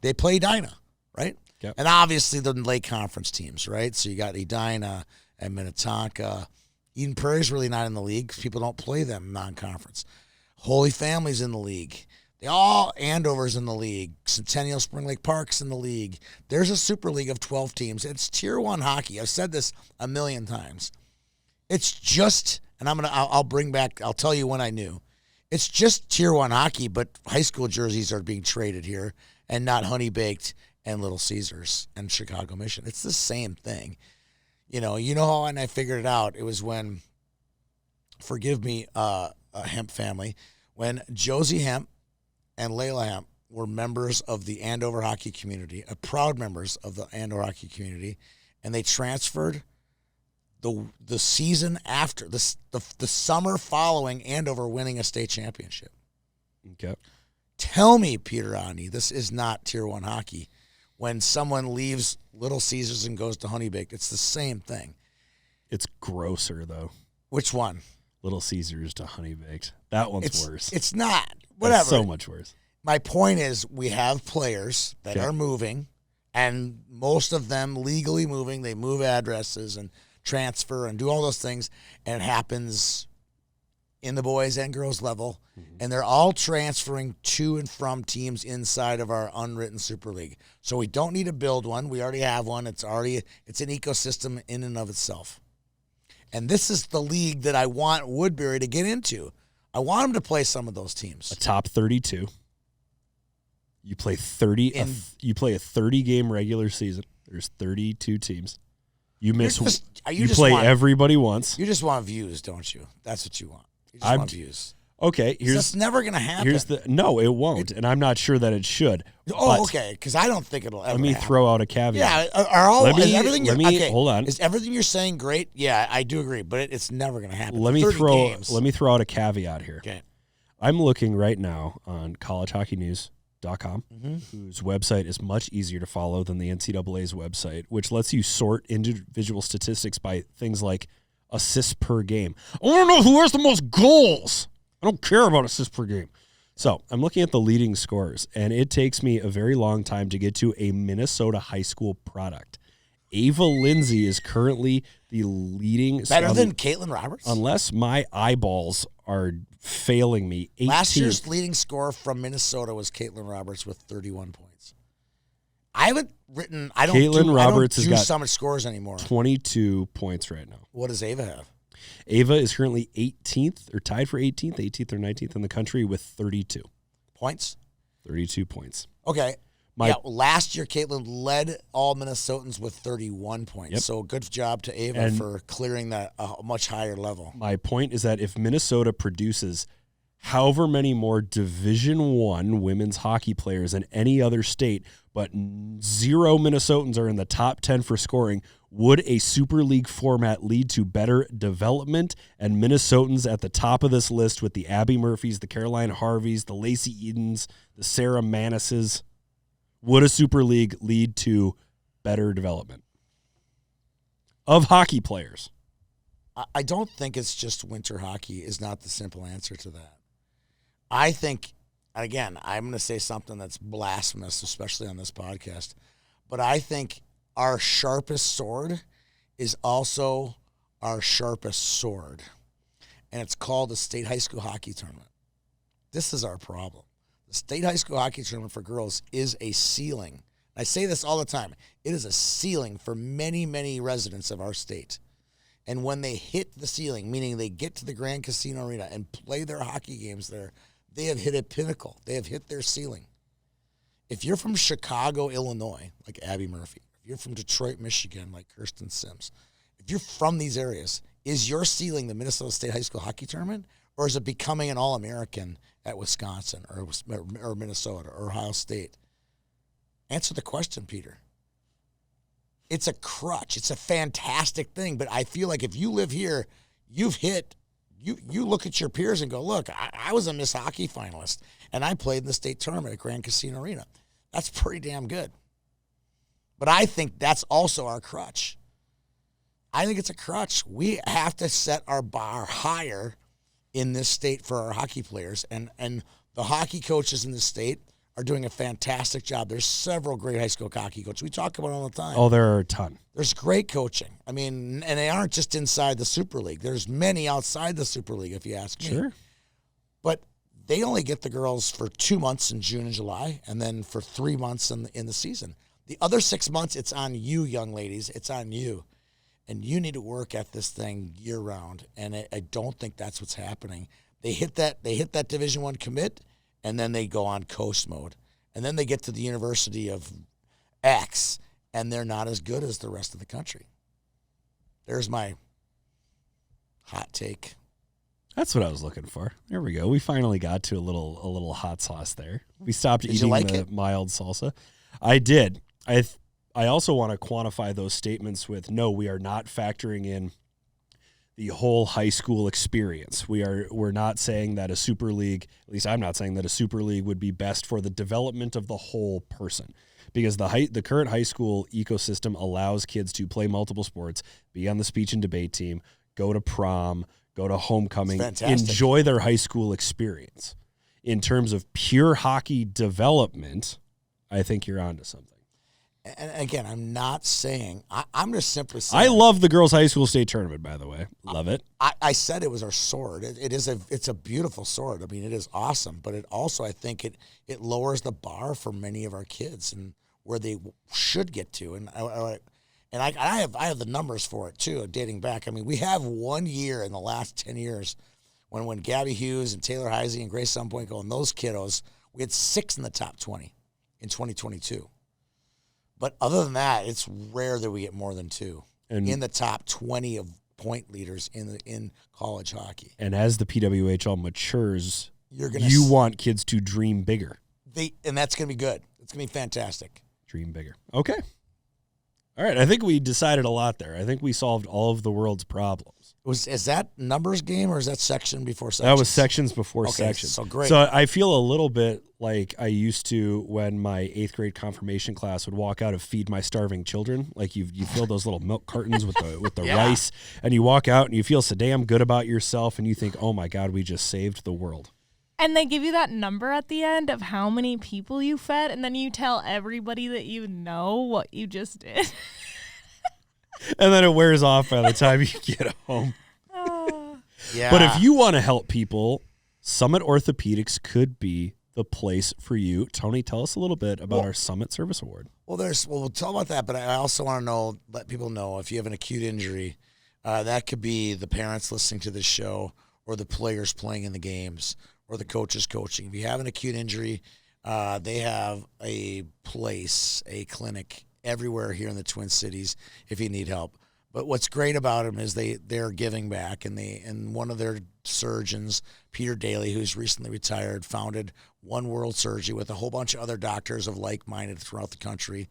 they play Edina, right? Yep. And obviously the Lake Conference teams, right? So you got Edina and Minnetonka. Eden Prairie's really not in the league because people don't play them non-conference. Holy Family's in the league. Andover's in the league. Centennial Spring Lake Park's in the league. There's a Super League of 12 teams. It's Tier 1 hockey. I've said this a million times. It's just, and I'll tell you when I knew. It's just Tier 1 hockey, but high school jerseys are being traded here and not Honey Baked and Little Caesars and Chicago Mission. It's the same thing. You know how, and I figured it out. It was when, forgive me, Hemp family, when Josie Hemp and Layla Hemp were members of the Andover hockey community, proud members of the Andover hockey community, and they transferred the season after, the summer following Andover winning a state championship. Okay. Tell me, Peter Onni, this is not Tier 1 hockey. When someone leaves Little Caesars and goes to Honey Baked, it's the same thing. It's grosser, though. Which one? Little Caesars to Honey Baked. That one's worse. It's not. Whatever. It's so much worse. My point is we have players that are moving, and most of them legally moving. They move addresses and transfer and do all those things, and it happens in the boys and girls level, and they're all transferring to and from teams inside of our unwritten Super League. So we don't need to build one. We already have one. It's an ecosystem in and of itself. And this is the league that I want Woodbury to get into. I want them to play some of those teams. A top 32. You play 30. You play a 30-game regular season. There's 32 teams. You play everybody once. You just want views, don't you? That's what you want. You just want views. Okay, that's never going to happen. No, it won't, and I'm not sure that it should. Okay, because I don't think it'll ever happen. Let me throw out a caveat. Yeah, hold on. Is everything you're saying great? Yeah, I do agree, but it's never going to happen. Let me throw out a caveat here. Okay. I'm looking right now on collegehockeynews.com, whose website is much easier to follow than the NCAA's website, which lets you sort individual statistics by things like assists per game. I want to know who has the most goals. I don't care about assists per game. So I'm looking at the leading scorers, and it takes me a very long time to get to a Minnesota high school product. Ava Lindsay is currently the leading. Better than Caitlin Roberts? Unless my eyeballs are failing me. 18th. Last year's leading scorer from Minnesota was Caitlin Roberts with 31 points. I don't do so much scores anymore. 22 points right now. What does Ava have? Ava is currently 18th or tied for 18th or 19th in the country with 32 points. 32 points. Okay. Last year Caitlin led all Minnesotans with 31 points. Yep. So good job to Ava for clearing that a much higher level. My point is that if Minnesota produces however many more Division I women's hockey players than any other state, but 0 Minnesotans are in the top 10 for scoring, would a Super League format lead to better development and Minnesotans at the top of this list with the Abby Murphys, the Caroline Harveys, the Lacey Edens, the Sarah Manises? Would a Super League lead to better development of hockey players? I don't think it's just winter hockey is not the simple answer to that. I think, again, I'm going to say something that's blasphemous, especially on this podcast, but I think our sharpest sword is also our sharpest sword, and it's called the State High School Hockey Tournament. This is our problem. The State High School Hockey Tournament for girls is a ceiling. I say this all the time. It is a ceiling for many, many residents of our state. And when they hit the ceiling, meaning they get to the Grand Casino Arena and play their hockey games there, they have hit a pinnacle. They have hit their ceiling. If you're from Chicago, Illinois, like Abby Murphy, if you're from Detroit, Michigan, like Kirsten Sims, if you're from these areas, is your ceiling the Minnesota State High School Hockey Tournament, or is it becoming an All-American at Wisconsin or Minnesota or Ohio State? Answer the question, Peter. It's a crutch. It's a fantastic thing, but I feel like if you live here, you've hit, you look at your peers and go, look, I was a Miss Hockey finalist, and I played in the state tournament at Grand Casino Arena. That's pretty damn good. But I think that's also our crutch. I think it's a crutch. We have to set our bar higher in this state for our hockey players, and the hockey coaches in the state are doing a fantastic job. There's several great high school hockey coaches. We talk about it all the time. Oh, there are a ton. There's great coaching. I mean, and they aren't just inside the Super League. There's many outside the Super League, if you ask me. Sure. But they only get the girls for 2 months in June and July, and then for 3 months in the season. The other 6 months, it's on you, young ladies. It's on you. And you need to work at this thing year round. And I don't think that's what's happening. They hit that Division I commit, and then they go on coast mode. And then they get to the University of X, and they're not as good as the rest of the country. There's my hot take. That's what I was looking for. There we go. We finally got to a little hot sauce there. We stopped eating the mild salsa. I did. I also want to quantify those statements with, no, we are not factoring in the whole high school experience. We're not saying that a Super League, at least I'm not saying that a Super League would be best for the development of the whole person, because the current high school ecosystem allows kids to play multiple sports, be on the speech and debate team, go to prom, go to homecoming, enjoy their high school experience. In terms of pure hockey development, I think you're onto something. And again, I'm not saying, I'm just simply saying. I love the girls' high school state tournament, by the way. Love it. I said it was our sword. It's a beautiful sword. I mean, it is awesome, but it also, I think it lowers the bar for many of our kids and where they should get to. And I have the numbers for it too, dating back. I mean, we have 1 year in the last 10 years when Gabby Hughes and Taylor Heisey and Grace Sunpoint and those kiddos, we had 6 in the top 20 in 2022. But other than that, it's rare that we get more than 2 in the top 20 of point leaders in college hockey. And as the PWHL matures, you want kids to dream bigger. And that's going to be good. It's going to be fantastic. Dream bigger. Okay. All right. I think we decided a lot there. I think we solved all of the world's problems. Is that numbers game or is that section before section? That was sections before sections. So great. So I feel a little bit like I used to when my 8th grade confirmation class would walk out of Feed My Starving Children. Like you fill those little milk cartons with the rice, and you walk out and you feel so damn good about yourself, and you think, oh my God, we just saved the world. And they give you that number at the end of how many people you fed, and then you tell everybody that you know what you just did. And then it wears off by the time you get home. Yeah. But if you want to help people, Summit Orthopedics could be the place for you. Tony, tell us a little bit about our Summit Service Award. Well, we'll talk about that, but I also want to let people know if you have an acute injury, that could be the parents listening to this show or the players playing in the games or the coaches coaching. If you have an acute injury, they have a clinic everywhere here in the Twin Cities if you need help. But what's great about them is they're giving back, and one of their surgeons, Peter Daly, who's recently retired, founded One World Surgery with a whole bunch of other doctors of like-minded throughout the country,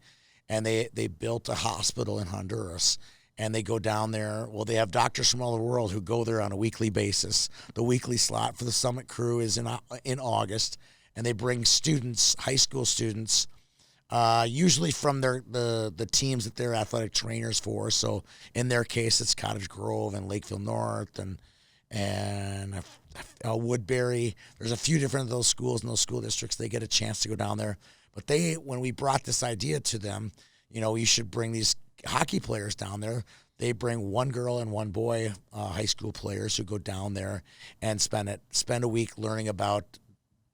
and they built a hospital in Honduras. And they go down there. Well, they have doctors from all over the world who go there on a weekly basis. The weekly slot for the Summit crew is in August, and they bring students, high school students, usually from the teams that they're athletic trainers for. So in their case, it's Cottage Grove and Lakeville North and Woodbury. There's a few different of those schools in those school districts. They get a chance to go down there. But when we brought this idea to them, you should bring these hockey players down there. They bring one girl and one boy, high school players who go down there and spend a week learning about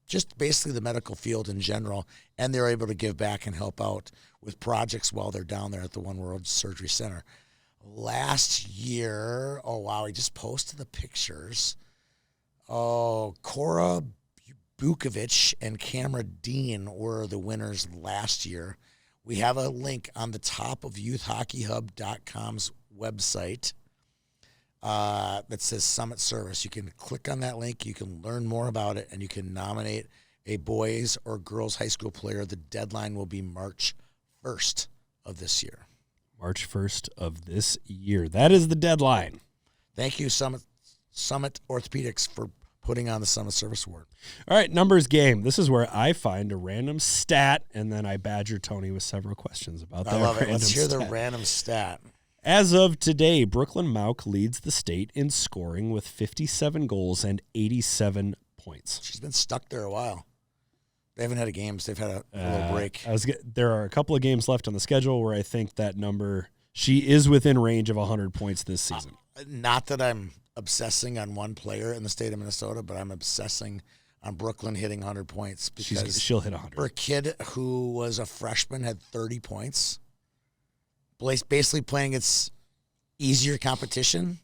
just basically the medical field in general, and they're able to give back and help out with projects while they're down there at the One World Surgery Center. Last year, he just posted the pictures. Cora Bukovic and Cameron Dean were the winners last year. We have a link on the top of youthhockeyhub.com's website that says Summit Service. You can click on that link. You can learn more about it, and you can nominate a boys or girls high school player. The deadline will be March 1st of this year. March 1st of this year. That is the deadline. Thank you, Summit Orthopedics, for putting on the Summit Service Award. All right, numbers game. This is where I find a random stat, and then I badger Tony with several questions about that. I love it. Random Let's hear stat. the random stat. As of today, Brooklyn Mauk leads the state in scoring with 57 goals and 87 points. She's been stuck there a while. They haven't had a game, so they've had a little break. There are a couple of games left on the schedule where I think that number, she is within range of 100 points this season. Not that I'm obsessing on one player in the state of Minnesota, but I'm obsessing on Brooklyn hitting 100 points because she'll hit 100. For a kid who was a freshman, had 30 points, basically playing its easier competition,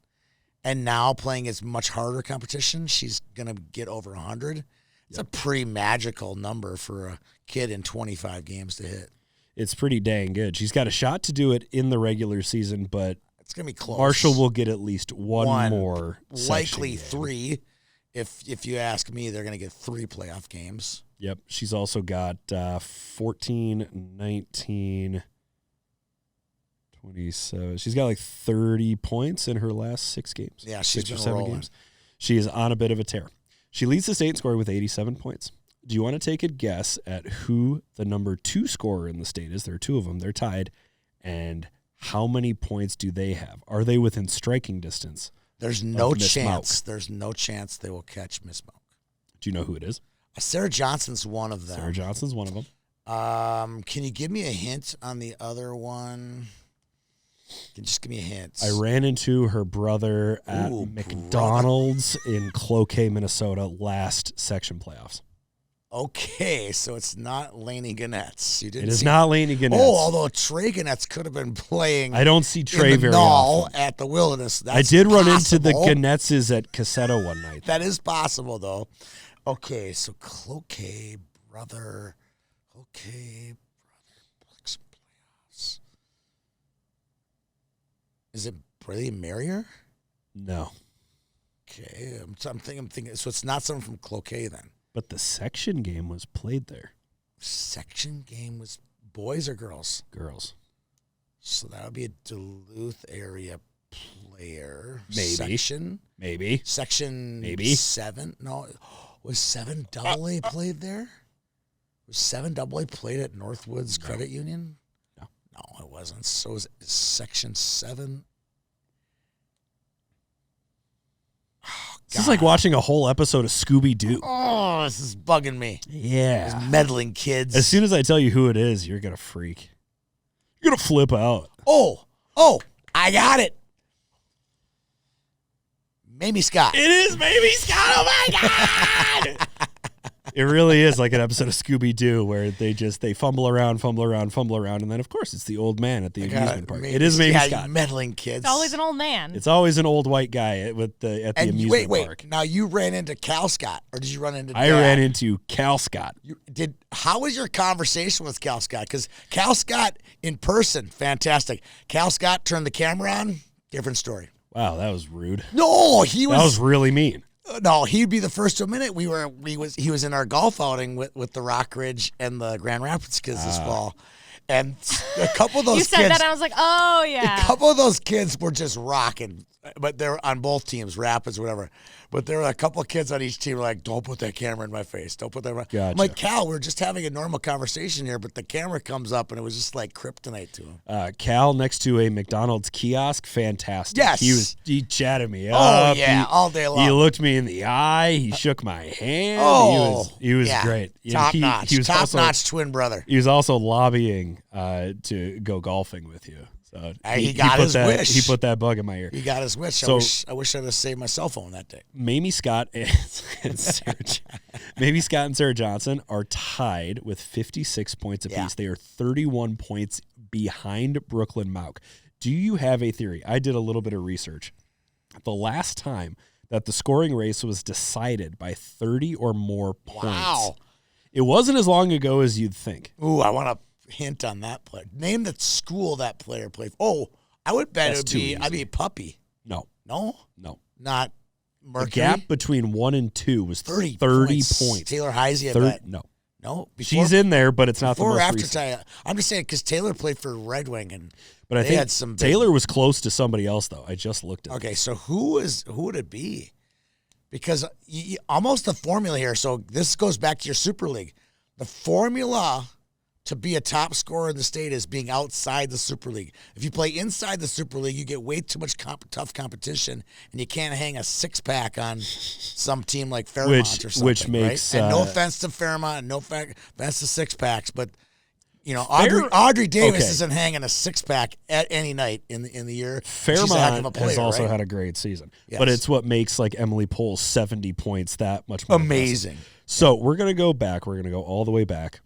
and now playing its much harder competition, she's going to get over 100. It's a pretty magical number for a kid in 25 games to hit. It's pretty dang good. She's got a shot to do it in the regular season, but it's going to be close. Marshall will get at least one more. Likely three. If you ask me, they're going to get 3 playoff games. Yep. She's also got 14, 19, 27. She's got like 30 points in her last 6 games. Yeah, she's 6 or been 7 rolling. games. She is on a bit of a tear. She leads the state in scoring with 87 points. Do you want to take a guess at who the number 2 scorer in the state is? There are 2 of them. They're tied. And how many points do they have? Are they within striking distance? There's no Miss chance. Mauk? There's no chance they will catch Miss Mauk. Do you know who it is? Sarah Johnson's one of them. Sarah Johnson's one of them. Can you give me a hint on the other one? Can you just give me a hint? I ran into her brother at Ooh, McDonald's in Cloquet, Minnesota, last section playoffs. Okay, so it's not Laney Ganetz. It is not Laney Ganetz. Oh, although Trey Ganetz could have been playing. I don't see Trey in the very null often. at the Wilderness. That's I did run into the possible. Ganetzes at Cassetto one night. That is possible, though. Okay, so Cloquet brother. Like some playoffs. Is it Brady Marrier? No. Okay, I'm thinking. So it's not someone from Cloquet then. But the section game was played there. Section game was boys or girls? Girls. So that would be a Duluth area player. Maybe. Section. Maybe. Section. Maybe. 7. No, was 7 AA played there? Was 7 AA played at Northwoods Credit Union? No. No, it wasn't. So it was Section 7. This is like watching a whole episode of Scooby-Doo. Oh, this is bugging me. Yeah. These meddling kids. As soon as I tell you who it is, you're going to freak. You're going to flip out. Oh, I got it. Mamie Scott. It is Mamie Scott. Oh, my God. It really is like an episode of Scooby-Doo where they fumble around, and then, of course, it's the old man at the amusement park. It is Mamie Scott. Meddling kids. It's always an old man. It's always an old white guy at the amusement park. Now you ran into Cal Scott, or did you run into? I ran into Cal Scott. How was your conversation with Cal Scott? Because Cal Scott in person, fantastic. Cal Scott turned the camera on, different story. Wow, that was rude. No, he was. That was really mean. No, he'd be the first to admit it. He was in our golf outing with the Rock Ridge and the Grand Rapids kids this fall, And a couple of those You said kids, that, and I was like, oh, yeah. a couple of those kids were just rocking, but they're on both teams, Rapids, whatever. But there were a couple of kids on each team like, don't put that camera in my face. Don't put that. I'm Gotcha. like, Cal, we're just having a normal conversation here, but the camera comes up, and it was just like kryptonite to him. Cal next to a McDonald's kiosk, fantastic. Yes. He chatted me Oh, up. yeah, all day long. He looked me in the eye. He shook my hand. Oh, he was yeah. great. Top notch. He was Top also, notch twin brother. He was also lobbying to go golfing with you. So He got his wish. He put that bug in my ear. He got his wish. So- I wish I'd have saved my cell phone that day. Mamie Scott and Sarah Johnson are tied with 56 points apiece. Yeah. They are 31 points behind Brooklyn Mauk. Do you have a theory? I did a little bit of research. The last time that the scoring race was decided by 30 or more points, Wow. it wasn't as long ago as you'd think. Ooh, I want to hint on that player. Name the school that player played. Oh, I would bet That's it would too be. easy. I'd be Puppy. No, No, not the Mercury. gap between 1 and 2 was 30 points. Taylor Heisey, I 30 bet. no. No, She's in there, but it's not the before or most after recent. Taylor. I'm just saying because Taylor played for Red Wing, and But I they think had some big- Taylor was close to somebody else, though. I just looked at it. Okay, so who would it be? Because almost the formula here. So this goes back to your Super League. The formula to be a top scorer in the state is being outside the Super League. If you play inside the Super League, you get way too much tough competition, and you can't hang a six-pack on some team like Fairmont or something. Which makes, right? And no uh, offense to Fairmont, and no offense to six-packs, but you know, Audrey Davis okay. isn't hanging a six-pack at any night in the year. She's a heck of a Fairmont player, has also right? had a great season. Yes. But it's what makes like Emily Pohl's 70 points that much more Amazing. impressive. So we're going to go back. We're going to go all the way back.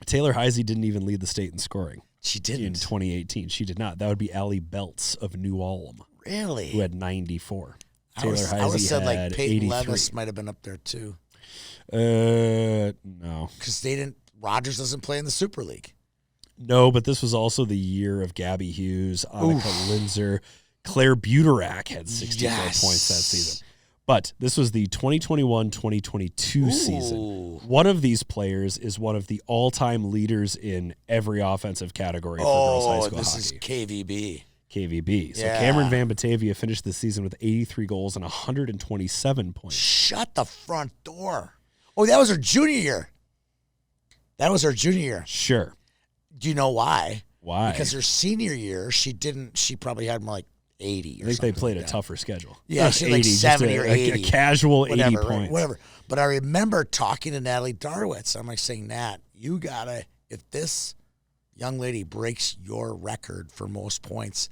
Taylor Heisey didn't even lead the state in scoring. She In didn't. 2018. She did not. That would be Allie Belts of New Ulm, Really? who had 94. I Taylor would Heisey have said like had Peyton 83. Levis might have been up there too. No. Because Rogers doesn't play in the Super League. No, but this was also the year of Gabby Hughes, Annika Linzer, Claire Buterak had 64 Yes. points that season. But this was the 2021-2022 season. Ooh. One of these players is one of the all-time leaders in every offensive category for girls high school this hockey. is KVB. KVB. So Yeah. Cameron Van Batavia finished the season with 83 goals and 127 points. Shut the front door. Oh, that was her junior year. That was her junior year. Sure. Do you know why? Why? Because her senior year, she probably had more like 80 or I think they something played like a that. tougher schedule. Yeah, Not she had like 80, just 70 or a 80. A casual 80 whatever, right, points. whatever. But I remember talking to Natalie Darwitz. I'm like saying, Nat, you gotta, if this young lady breaks your record for most points,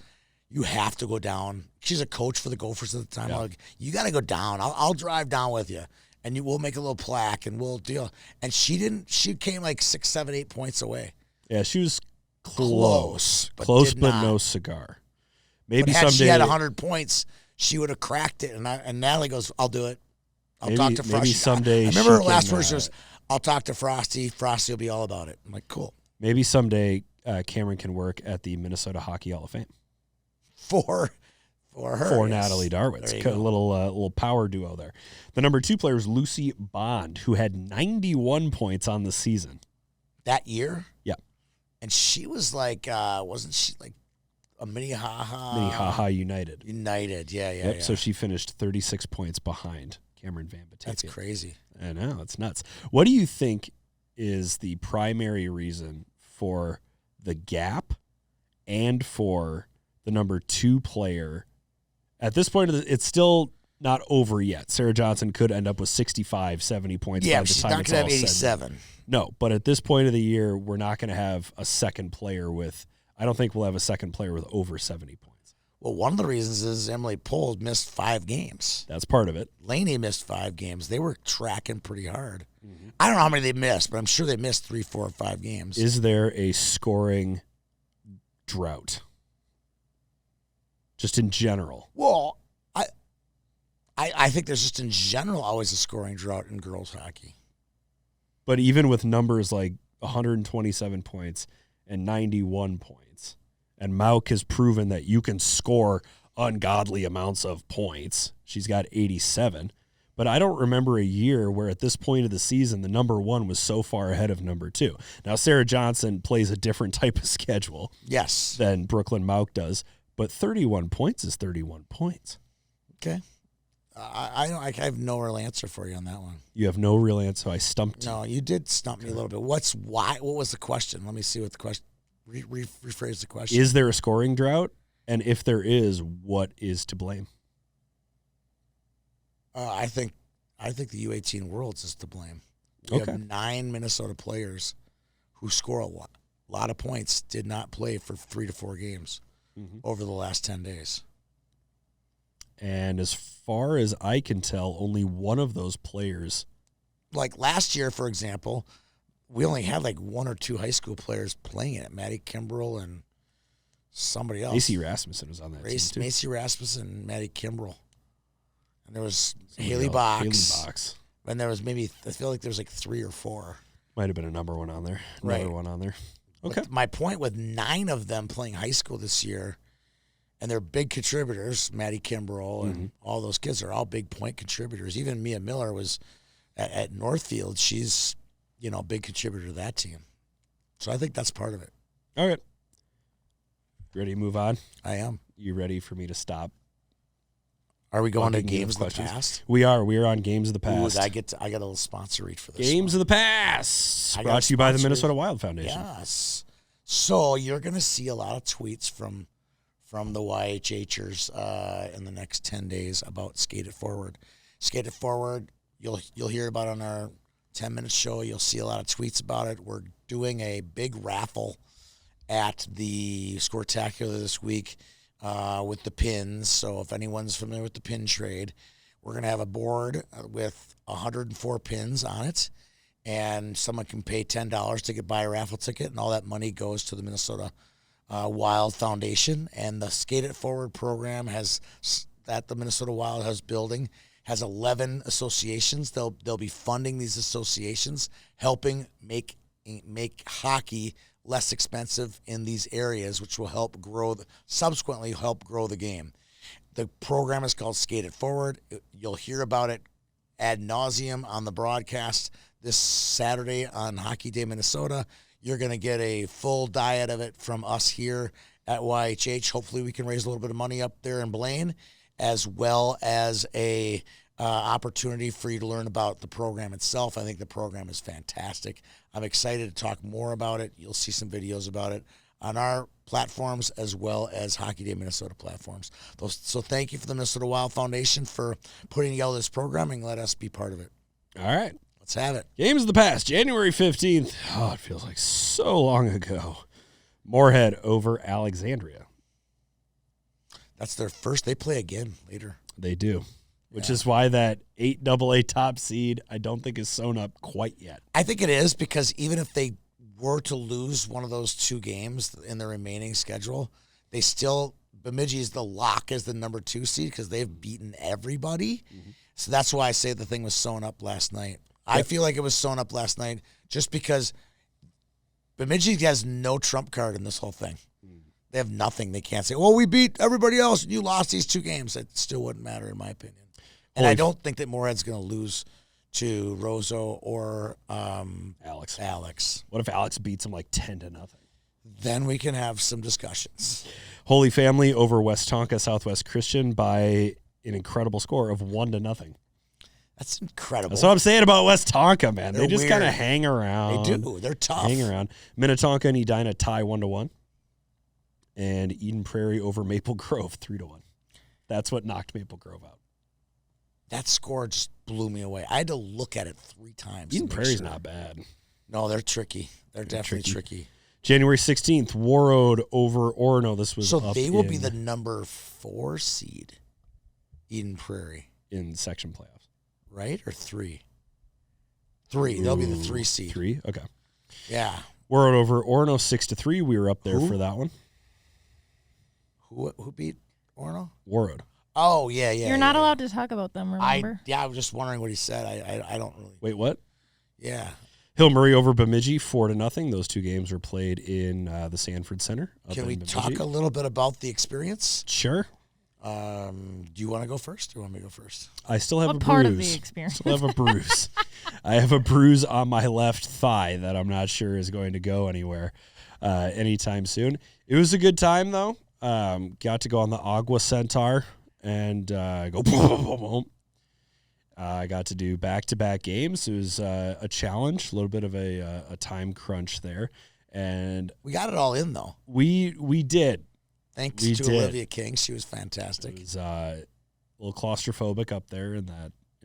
you have to go down. She's a coach for the Gophers at the time. Yeah. I'm like, you gotta go down. I'll drive down with you, and we'll make a little plaque, and we'll deal. And she didn't. She came like 6, 7, 8 points away. Yeah, she was Close, close, did but not. no cigar. Maybe But had someday she had 100 points, she would have cracked it. And Natalie goes, "I'll do it. I'll talk to Frosty." maybe someday I remember her she last can, words was, "I'll talk to Frosty. Frosty will be all about it." I'm like, "Cool." Maybe someday Cameron can work at the Minnesota Hockey Hall of Fame For her, for yes. Natalie Darwitz. There you A go. little power duo there. The number 2 player is Lucy Bond, who had 91 points on the season. That year, Yeah. and she was like, wasn't she like a Minnehaha? Minnehaha United. United, yeah. Yep. So she finished 36 points behind Cameron Van Batavia. That's crazy. I know, it's nuts. What do you think is the primary reason for the gap and for the number 2 player? At this point, it's still not over yet. Sarah Johnson could end up with 65, 70 points Yeah, by but the she's time not it's gonna all have said and done. 87. No, but at this point of the year, we're not going to have a second player with, I don't think we'll have a second player with over 70 points. Well, one of the reasons is Emily Pohl missed 5 games. That's part of it. Laney missed 5 games. They were tracking pretty hard. Mm-hmm. I don't know how many they missed, but I'm sure they missed 3, 4, or 5 games. Is there a scoring drought? Just in general. Well, I think there's just in general always a scoring drought in girls hockey. But even with numbers like 127 points and 91 points, and Mauk has proven that you can score ungodly amounts of points. She's got 87. But I don't remember a year where at this point of the season, the number 1 was so far ahead of number 2. Now, Sarah Johnson plays a different type of schedule than Brooklyn Mauk does, but 31 points is 31 points. Okay. I have no real answer for you on that one. You have no real answer, so I stumped you. No, you did stump me a little bit. What was the question? Let me see what the question, rephrase the question. Is there a scoring drought? And if there is, what is to blame? I think the U18 Worlds is to blame. We have 9 Minnesota players who score a lot of points did not play for 3 to 4 games over the last 10 days. And as far as I can tell, only one of those players. Like last year, for example, we only had like 1 or 2 high school players playing it. Maddie Kimbrell and somebody else. Macy Rasmussen was on that team too. Macy Rasmussen and Maddie Kimbrell. And there was Haley Box. And there was maybe, I feel like there was like 3 or 4. Might have been a number 1 on there. Right. Another one on there. Okay. But my point with 9 of them playing high school this year, and they're big contributors, Maddie Kimbrell and all those kids are all big point contributors. Even Mia Miller was at Northfield. She's, a big contributor to that team. So I think that's part of it. All right. Ready to move on? I am. You ready for me to stop? Are we going to Games of the Past? We are. We are on Games of the Past. Ooh, I got a little sponsor read for this. Games of the Past. Brought to you by the Minnesota Wild Foundation. Yes. So you're going to see a lot of tweets from the YHHers in the next 10 days about Skate It Forward. Skate It Forward, you'll hear about it on our 10-minute show. You'll see a lot of tweets about it. We're doing a big raffle at the Scortacular this week with the pins. So if anyone's familiar with the pin trade, we're going to have a board with 104 pins on it, and someone can pay $10 to buy a raffle ticket, and all that money goes to the Minnesota Wild Foundation. And the Skate It Forward program that the Minnesota Wild has building has 11 associations. They'll be funding these associations, helping make hockey less expensive in these areas, which will subsequently help grow the game. The program is called Skate It Forward. You'll hear about it ad nauseum on the broadcast this Saturday on Hockey Day Minnesota. You're going to get a full diet of it from us here at YHH. Hopefully we can raise a little bit of money up there in Blaine, as well as a opportunity for you to learn about the program itself. I think the program is fantastic. I'm excited to talk more about it. You'll see some videos about it on our platforms as well as Hockey Day Minnesota platforms. So thank you for the Minnesota Wild Foundation for putting together this program and let us be part of it. All right. Let's have it. Games of the Past, January 15th. Oh, it feels like so long ago. Moorhead over Alexandria. That's their first. They play again later. They do. Which is why that 8 AA top seed I don't think is sewn up quite yet. I think it is, because even if they were to lose one of those 2 games in the remaining schedule, they still, Bemidji is the lock as the number 2 seed because they've beaten everybody. Mm-hmm. So that's why I say the thing was sewn up last night. Yep. I feel like it was sewn up last night just because Bemidji has no trump card in this whole thing. They have nothing. They can't say, well, we beat everybody else and you lost these 2 games. It still wouldn't matter in my opinion. And I don't think that Moorhead's going to lose to Roseau or Alex. What if Alex beats him like 10-0? Then we can have some discussions. Holy Family over West Tonka Southwest Christian by an incredible score of 1-0. That's incredible. That's what I'm saying about West Tonka, man. They're they just kind of hang around. They do. They're tough. Hang around. Minnetonka and Edina tie 1-1. And Eden Prairie over Maple Grove 3-1. That's what knocked Maple Grove out. That score just blew me away. I had to look at it 3 times. Eden Prairie's not bad. No, they're tricky. They're definitely tricky. January 16th, Warroad over Orono. This was so they will be the number 4 seed, Eden Prairie. In section playoffs. Right? Or 3? 3. They'll be the 3 seed. 3? Okay. Yeah. Warroad over Orono 6-3. We were up there for that one. Who beat Orono? Warroad. Oh, yeah. You're not allowed to talk about them, remember? I was just wondering what he said. I don't really. Wait, what? Yeah. Hill Murray over Bemidji 4-0. Those 2 games were played in the Sanford Center. Can we talk a little bit about the experience? Sure. Do you want to go first, or do you want me to go first? I still have What a bruise. part of the experience? Still have a bruise. I have a bruise on my left thigh that I'm not sure is going to go anywhere anytime soon. It was a good time, though. Got to go on the Agua Centaur and go boom, boom, boom, boom. I got to do back-to-back games. It was a challenge, a little bit of a time crunch there. And We got it all in, though. we did. Thanks We to did. Olivia King. She was fantastic. It was a little claustrophobic up there in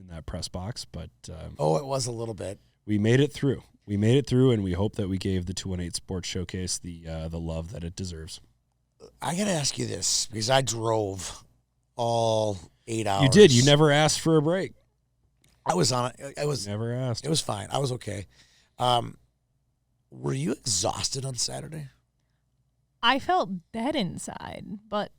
that press box, but Oh, it was a little bit. we made it through. We made it through, and we hope that we gave the 218 Sports Showcase the love that it deserves. I got to ask you this, because I drove all 8 hours. You did. You never asked for a break. I was on it. I was. Never asked. It was fine. I was okay. Were you exhausted on Saturday? I felt dead inside, but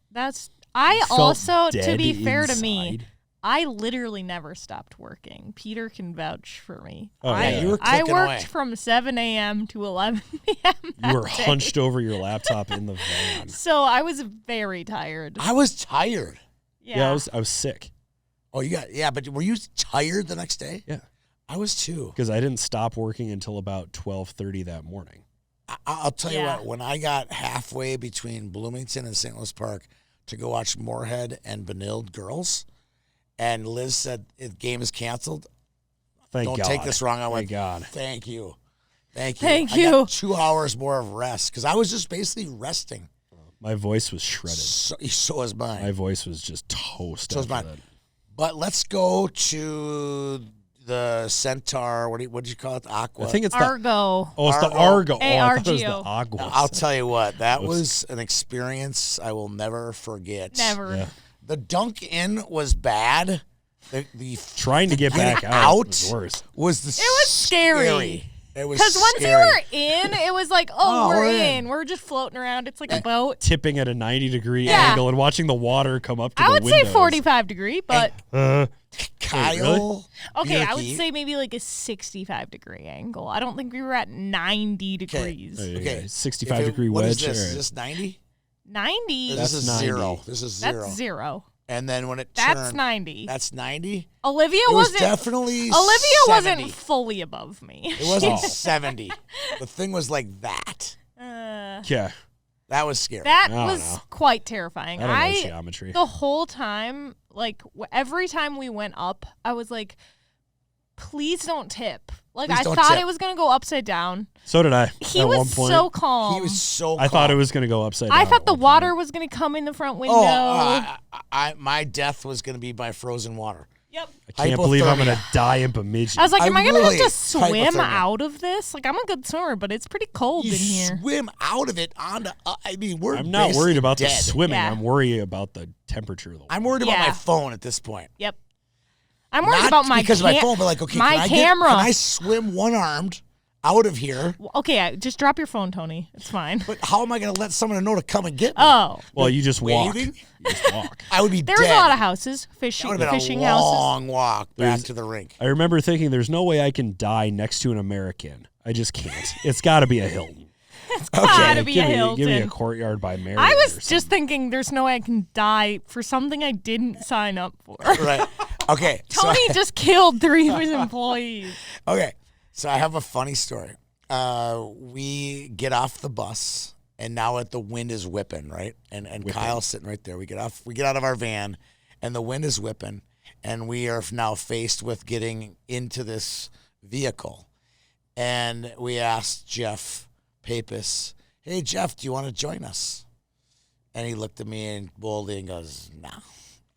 I Felt also, to dead be fair to me, inside. I literally never stopped working. Peter can vouch for me. Oh, I, yeah. You were I clicking worked away. from 7 a.m. to 11 p.m. You were that day. hunched over your laptop in the van. So I was very tired. I was tired. Yeah, I was sick Oh, but were you tired the next day? Yeah. I was too. because I didn't stop working until about 12:30 that morning. I'll tell you Yeah. what, when I got halfway between Bloomington and St. Louis Park to go watch Moorhead and Benilde girls, and Liz said the game is canceled, Thank don't God. take this wrong. I went, Thank God. thank you. Thank you. Thank I you. got 2 hours more of rest because I was just basically resting. My voice was shredded. So was mine. My voice was just toast. So is after mine. that. But let's go to the Centaur. What did you call it? The Aqua. I think it's Argo. Oh, it's the Argo. Argo. Oh, I thought it was the ARGO. Agua. I'll tell you what, that Whoops. was an experience I will never forget. Never. Yeah. The dunk in was bad. The Trying to get back getting out was worse. was the It was scary. It was Because once you scary. were in, it was like, Oh, we're we're in. in. We're just floating around. It's like a boat. Tipping at a 90-degree Yeah. angle and watching the water come up to I the would windows. say 45 degree, but Kyle. okay, I would Bierke- say maybe like a 65 degree angle. I don't think we were at 90 degrees. Okay. Okay, 65-degree what wedge. is this? All Is right. this 90? 90. That's This is 90. 0. This is 0. That's 0. And then when it That's turned, 90. That's 90. Olivia It was wasn't. definitely Olivia 70. wasn't fully above me. It wasn't Oh. 70. The thing was like that. Yeah. That was scary. That I don't was know. quite terrifying. I don't know geometry. The whole time, like every time we went up, I was like, please don't tip. Like Please I don't thought tip. it was gonna go upside down. So did I. He at was one point. so calm. He was so I thought calm. it was going to go upside down. I thought at the one water point. was gonna come in the front window. Oh, my death was going to be by frozen water. Yep. I can't believe I'm going to hypothermia. die in Bemidji. I was like, am I gonna really- have to swim hypothermia. out of this? Like I'm a good swimmer, but it's pretty cold You in here. swim out of it onto. I mean, we're. I'm not worried basically about dead. the swimming. Yeah. I'm worried about the temperature of the water. I'm worried about Yeah. my phone at this point. Yep. I'm worried Not about my because of my phone, but like, okay, my can camera. Can I swim one-armed out of here? Okay, just drop your phone, Tony. It's fine. But how am I going to let someone know to come and get me? Oh, Well, you just walk. Waving? You just walk. I would be there dead. was a lot of houses, That fishing would have been fishing a houses. long walk back There's- to the rink. I remember thinking, there's no way I can die next to an American. I just can't. It's got to be a Hilton. Gotta be give a me, Hilton. Give me a Courtyard by Marriott. I or was something. just thinking, there's no way I can die for something I didn't sign up for. Right. Okay. Tony just killed 3 of his employees. Okay, so I have a funny story. We get off the bus, and now the wind is whipping, right? And Kyle's sitting right there. We get out of our van, and the wind is whipping, and we are now faced with getting into this vehicle. And we asked Jeff Papis, "Hey Jeff, do you want to join us?" And he looked at me and boldly and goes, "No,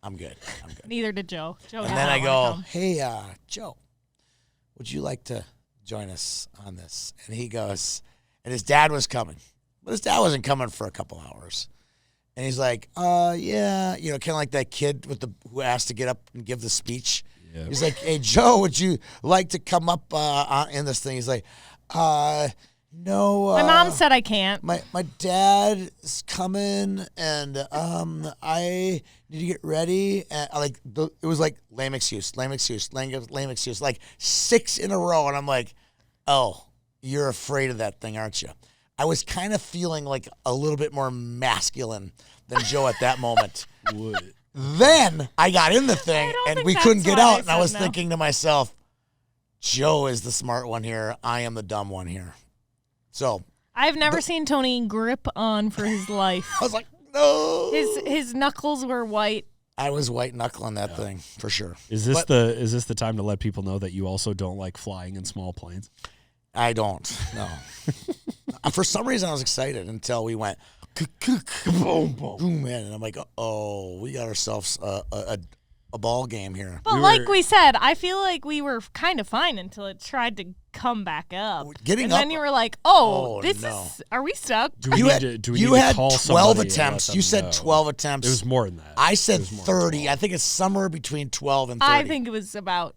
I'm good. I'm good." Neither did Joe. Joe did And then not I wanna go, come. "Hey, Joe, would you like to join us on this?" And he goes, and his dad was coming, but his dad wasn't coming for a couple hours. And he's like, yeah, kind of like that kid who asked to get up and give the speech. Yeah. He's like, "Hey, Joe, would you like to come up in this thing?" He's like, "No." My mom said I can't. My dad is coming, and I need to get ready. And it was like lame excuse, like 6 in a row, and I'm like, "Oh, you're afraid of that thing, aren't you?" I was kind of feeling like a little bit more masculine than Joe at that moment. Then I got in the thing, don't and think we that's couldn't get why I out. And I said was no. thinking to myself, Joe is the smart one here. I am the dumb one here. So I've never seen Tony grip on for his life. I was like, no. His knuckles were white. I was white knuckling that thing for sure. Is this the time to let people know that you also don't like flying in small planes? I don't. No. For some reason, I was excited until we went boom, boom, man, and I'm like, oh, we got ourselves a ball game here. But like we said, I feel like we were kind of fine until it tried to come back up. Getting and up, then you were like, oh this no. is, are we stuck? Do we you need had, to, do we you need to had call 12 somebody and let attempts. them You said know? 12 attempts. It was more than that. I said It was more than 30. 12. I think it's somewhere between 12 and 30. I think it was about,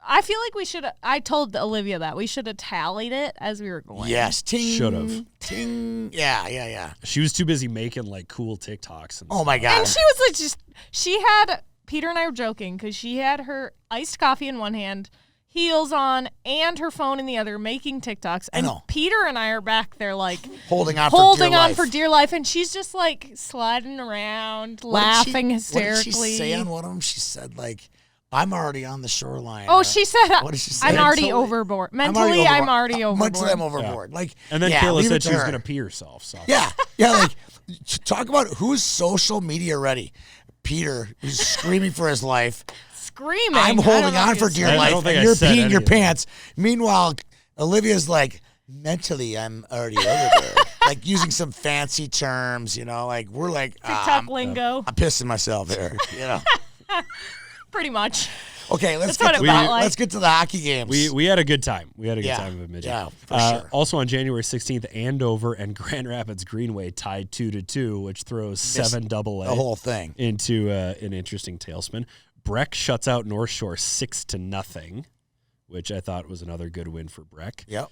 I feel like we should have, I told Olivia that we should have tallied it as we were going. Yes. Ting. Should've. Ting. Yeah. She was too busy making like cool TikToks. And Oh, my And God. she was like she had, Peter and I were joking because she had her iced coffee in one hand, heels on, and her phone in the other, making TikToks. And know. Peter and I are back there like Holding on for dear life. And she's just like sliding around, laughing hysterically. What did she say on one of them? She said, like, I'm already on the shoreline. Oh, she said, What did she say? I'm already Mentally. overboard. Mentally, I'm already overboard. Mentally, I'm overboard. Like, And then yeah, Kayla leave said it to she was her. going to pee herself. So. Yeah, like, talk about who's social media ready. Peter, who's screaming for his life. Screaming. I'm I don't holding know on if for you dear I life, don't think and I you're said peeing any your of that. pants. Meanwhile, Olivia's like, mentally, I'm already overboard. Like, using some fancy terms, like, we're like, TikTok lingo. I'm pissing myself here, Pretty much. Okay, let's That's what get it to felt like. let's get to the hockey games. We had a good time. We had a good Yeah. time at Midget. Yeah, for sure. Also on January 16th, Andover and Grand Rapids Greenway tied 2-2, which throws 7 AA the whole thing. into an interesting tailspin. Breck shuts out North Shore 6-0, which I thought was another good win for Breck. Yep.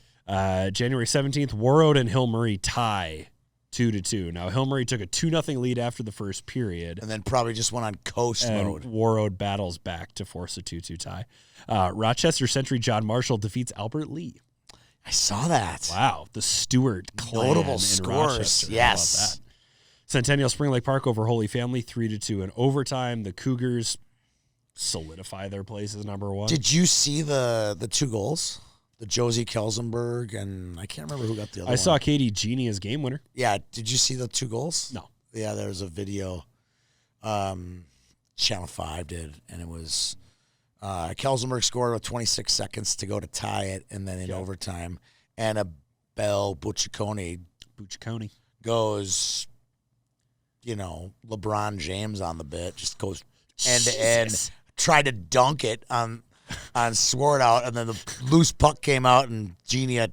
January 17th, Warroad and Hill Murray tie 2-2. Now Hill Murray took a 2-0 lead after the first period. And then probably just went on coast And mode. Warroad battles back to force a 2-2 tie. Rochester Century John Marshall defeats Albert Lee. I saw that. Wow, the Stewart clan Notable in scores, Rochester. How yes. about that? Centennial Spring Lake Park over Holy Family 3-2 in overtime. The Cougars solidify their place as number one. Did you see the 2 goals? The Josie Kelsenberg, and I can't remember who got the other I one. saw Katie Genie as game winner. Yeah, did you see the 2 goals? No. Yeah, there was a video. Channel 5 did, and it was Kelsenberg scored with 26 seconds to go to tie it, and then in overtime, Annabelle Bucciconi goes, LeBron James on the bit, just goes end to end, tried to dunk it on Sword Out, and then the loose puck came out, and Genie had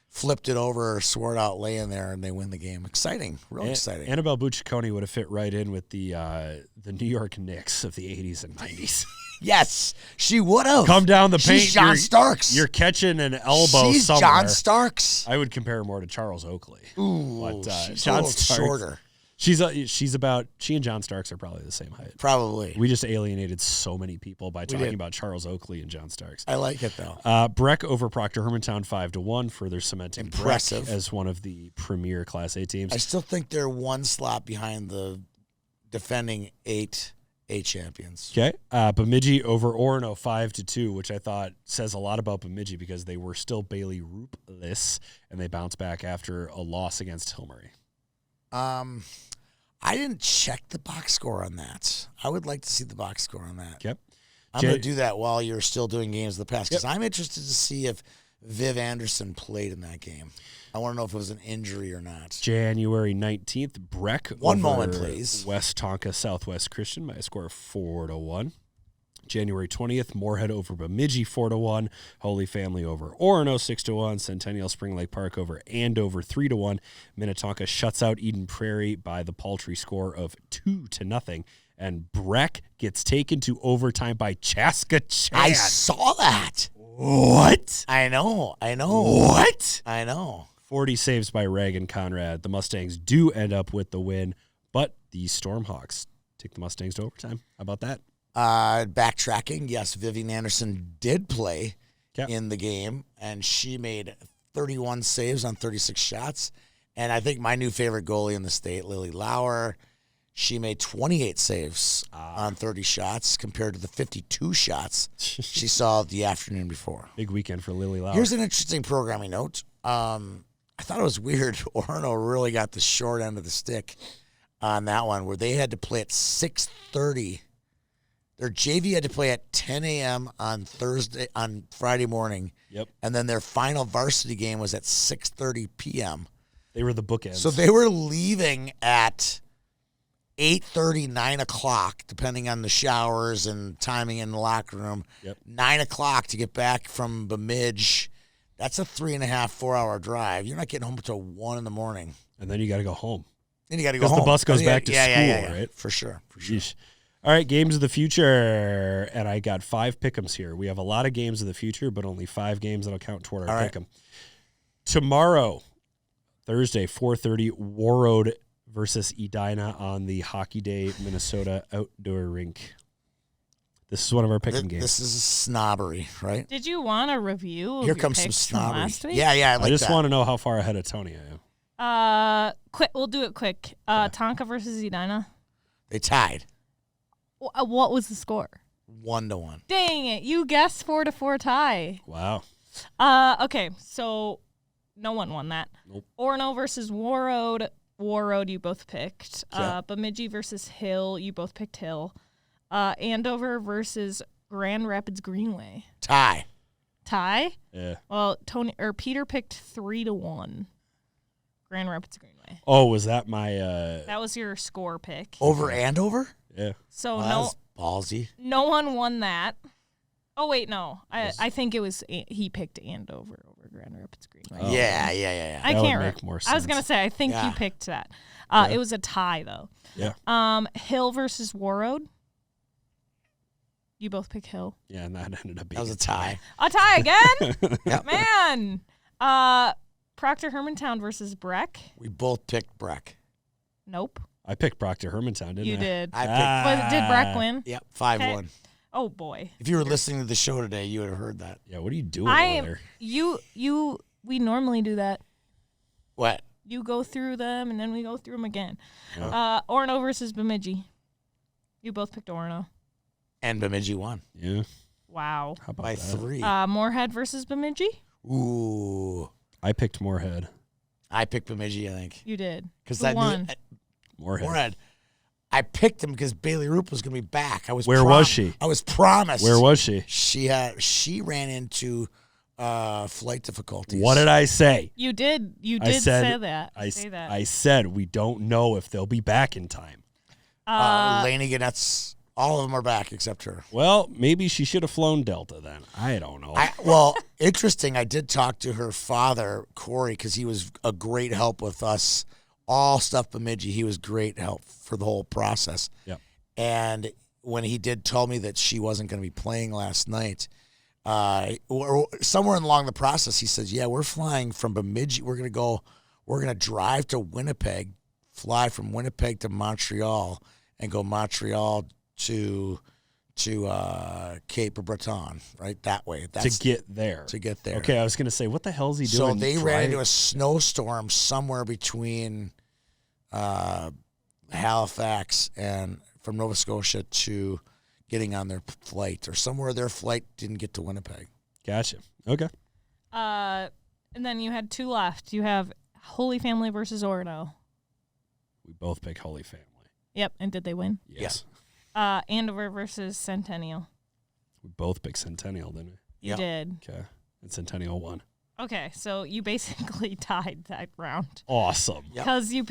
flipped it over, Sword Out laying there, and they win the game. Exciting, real exciting. Annabelle Bucciconi would have fit right in with the New York Knicks of the 80s and 90s. Yes, she would have. Come down the paint. She's John Starks. You're catching an elbow She's somewhere. John Starks. I would compare her more to Charles Oakley. Ooh, But, she's John a little Starks- shorter. She and John Starks are probably the same height. Probably. We just alienated so many people by talking did. about Charles Oakley and John Starks. I like it, though. Breck over Proctor Hermantown 5-1, further cementing Impressive. Breck as one of the premier Class A teams. I still think they're one slot behind the defending 8A champions. Okay. Bemidji over Orono 5-2, which I thought says a lot about Bemidji because they were still Bailey Roop-less, and they bounced back after a loss against Hillmurray. I didn't check the box score on that. I would like to see the box score on that. Yep. I'm going to do that while you're still doing games of the past because I'm interested to see if Viv Anderson played in that game. I want to know if it was an injury or not. January 19th, Breck One over moment, please. West Tonka Southwest Christian by a score of 4-1. January 20th, Moorhead over Bemidji 4-1. Holy Family over Orono 6-1. Centennial Spring Lake Park over Andover 3-1. Minnetonka shuts out Eden Prairie by the paltry score of 2-0. And Breck gets taken to overtime by Chaska Chan. I saw that. What? I know. What? I know. 40 saves by Reagan Conrad. The Mustangs do end up with the win, but the Stormhawks take the Mustangs to overtime. How about that? Backtracking, yes, Vivian Anderson did play Yep. in the game, and she made 31 saves on 36 shots. And I think my new favorite goalie in the state, Lily Lauer, She made 28 saves on 30 shots compared to the 52 shots she saw the afternoon before. Big weekend for Lily Lauer. Here's an interesting programming note. I thought it was weird. Orono really got the short end of the stick on that one, where they had to play at 6:30. Their JV had to play at 10 a.m. on Friday morning. Yep. And then their final varsity game was at 6:30 p.m. They were the bookends. So they were leaving at 8:30, 9 o'clock, depending on the showers and timing in the locker room. Yep. 9 o'clock to get back from Bemidji. That's a 3.5, 4 hour drive. You're not getting home until 1 in the morning. And then you got to go home. Then you got to go home. Because the bus goes back to school, right? For sure. Yeesh. All right, games of the future. And I got 5 pick'ems here. We have a lot of games of the future, but only 5 games that'll count toward our pick'em. Tomorrow, Thursday, 4:30, Warroad versus Edina on the Hockey Day Minnesota outdoor rink. This is one of our pick'em games. This is snobbery, right? Did you want a review of Here your comes some picks from snobbery. last week? Yeah, I like I just that. want to know how far ahead of Tony I am. Quick. We'll do it quick. Tonka versus Edina. They tied What was the score? 1-1. Dang it! You guessed 4-4 tie. Wow. Okay, so no one won that. Nope. Orono versus Warroad. Warroad, you both picked. Yeah. Bemidji versus Hill, you both picked Hill. Andover versus Grand Rapids Greenway. Tie. Tie? Yeah. Well, Peter picked 3-1. Grand Rapids Greenway. Oh, was that my That was your score pick. Over Andover? yeah. So Well, that's ballsy. no one won that. Oh wait, no. I think it was he picked Andover over Grand Rapids Greenway. Oh. Yeah. I That would can't make remember. more I was sense. gonna say I think Yeah. you picked that. It was a tie though. Yeah. Hill versus Warroad. You both pick Hill. Yeah, and that ended up being That was a tie. A tie again, Yep. man. Proctor Hermantown versus Breck. We both picked Breck. Nope, I picked Proctor Hermantown, didn't I? you did. I picked. Did Breck win? Yep, 5-1. Oh boy. If you were listening to the show today, you would have heard that. Yeah, what are you doing I over there? we normally do that. What? You go through them and then we go through them again. Yeah. Orono versus Bemidji. You both picked Orono. And Bemidji won Yeah. Wow. How about by that? 3. Moorhead versus Bemidji. Ooh. I picked Moorhead. I picked Bemidji, I think. You did. Because Who I won? knew Moorhead. I picked him because Bailey Roop was going to be back. Where was she? I was promised. Where was she? She ran into flight difficulties. What did I say? You did. You I did said- say that. I say that. I said we don't know if they'll be back in time. Laney Gannett's, all of them are back except her. Well, maybe she should have flown Delta then. I don't know. Well, interesting. I did talk to her father, Corey, because he was a great help with us. All stuff Bemidji, he was great help for the whole process. Yep. And when he did tell me that she wasn't going to be playing last night, or somewhere along the process, he says, "Yeah, we're flying from Bemidji. We're going to drive to Winnipeg, fly from Winnipeg to Montreal, and go Montreal to Cape Breton, right that way. That's to get there. to get there. Okay, I was going to say, what the hell is he So doing? they ran into a snowstorm somewhere between Halifax and from Nova Scotia to getting on their flight, or somewhere their flight didn't get to Winnipeg. Gotcha. Okay. and then you had 2 left. You have Holy Family versus Orono. We both pick Holy Family. Yep. And did they win? Yes. Andover versus Centennial. We both picked Centennial, didn't we? You Yep. did. Okay. And Centennial won. Okay, so you basically tied that round Awesome. Yep. because you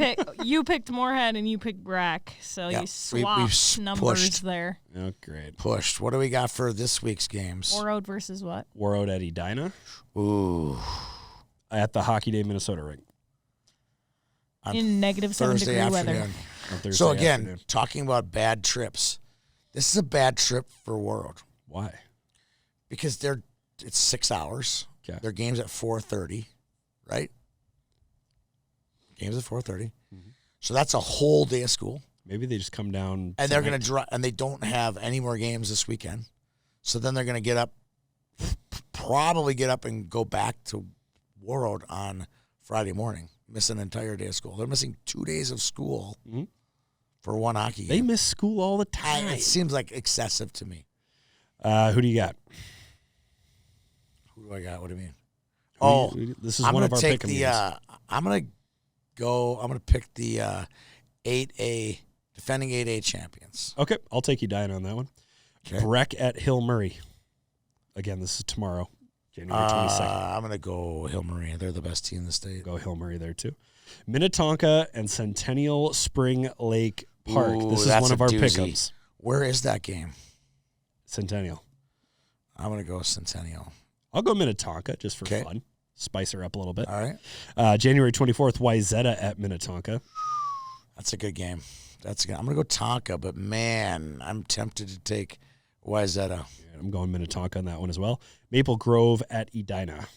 picked Moorhead and you picked Brack, so Yep. you swapped numbers pushed. there. Oh, great. Pushed. What do we got for this week's games? Warroad versus what? Warroad at Edina Ooh. at the Hockey Day Minnesota rink On In negative 7 Thursday degree afternoon. weather. on Thursday So again, afternoon. talking about bad trips, this is a bad trip for World Why? because it's 6 hours. Okay. Their game's at 4:30, right? Game's at 4:30. Mm-hmm. So that's a whole day of school. Maybe they just come down. And they're going to tonight. drive, and they don't have any more games this weekend. So then they're going to get up, probably get up and go back to World on Friday morning, miss an entire day of school. They're missing 2 days of school Mhm. for one hockey They game. miss school all the time. It seems like excessive to me. Who do you got? Who do I got? What do you mean? This is I'm one gonna of our take pick 'em the. games. I'm gonna pick the 8A defending 8A champions. Okay, I'll take Edina on that one. Okay. Breck at Hill Murray. Again, this is tomorrow, January 22nd. I'm gonna go Hill Murray. They're the best team in the state. Go Hill Murray there too. Minnetonka and Centennial Spring Lake Park. Ooh, this is that's one of a our doozy. pick'ems. Where is that game? Centennial. I'm gonna go Centennial. I'll go Minnetonka just for Okay. fun. Spice her up a little bit. All right, January 24th, Wayzata at Minnetonka. that's a good game. I'm gonna go Tonka, but man, I'm tempted to take Wayzata. I'm going Minnetonka on that one as well. Maple Grove at Edina.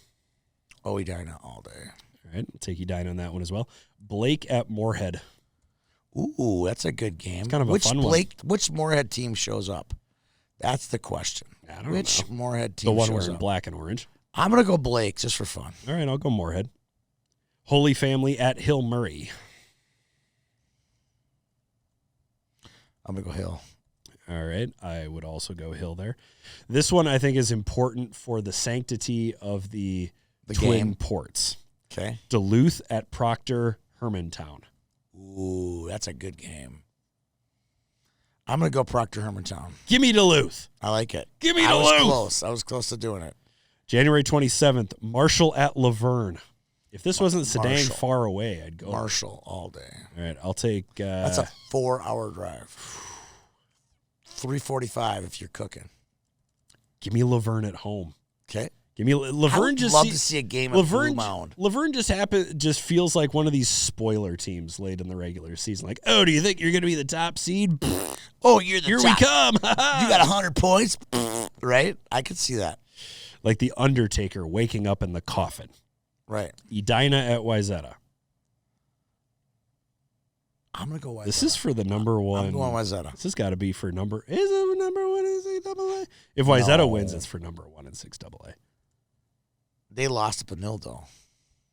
Oh, Edina all day. All right, I'll take Edina on that one as well. Blake at Moorhead. Ooh, that's a good game. It's kind of a fun one. Which Moorhead team shows up? That's the question. I don't Which know. Moorhead team The one shows wearing up? black and orange. I'm gonna go Blake just for fun. All right, I'll go Moorhead. Holy Family at Hill Murray. I'm gonna go Hill. All right, I would also go Hill there. This one I think is important for the sanctity of the Twin game. Ports. Okay. Duluth at Proctor Hermantown. Ooh, that's a good game. I'm gonna go Proctor Hermantown. Give me Duluth. I like it. Give me I was Duluth. close. I was close to doing it. January 27th, Marshall at Laverne. If this wasn't so dang Marshall. far away, I'd go. Marshall all day. All right, I'll take. That's a 4-hour drive. 3:45 if you're cooking. Give me Laverne at home. Okay. Give me I Laverne. would Just love to see a game at Blue Mound. Laverne just feels like one of these spoiler teams late in the regular season. Like, oh, do you think you're going to be the top seed? Oh, you're the Here top. we come. You got 100 points, right? I could see that. Like the Undertaker waking up in the coffin. Right. Edina at Wayzata. I'm gonna go Wayzata. This is for the number one. I'm going Wayzata. This has got to be for number. Is it number one in 6AA? If Wayzata No. wins, it's for number one in 6AA. They lost to Benilde.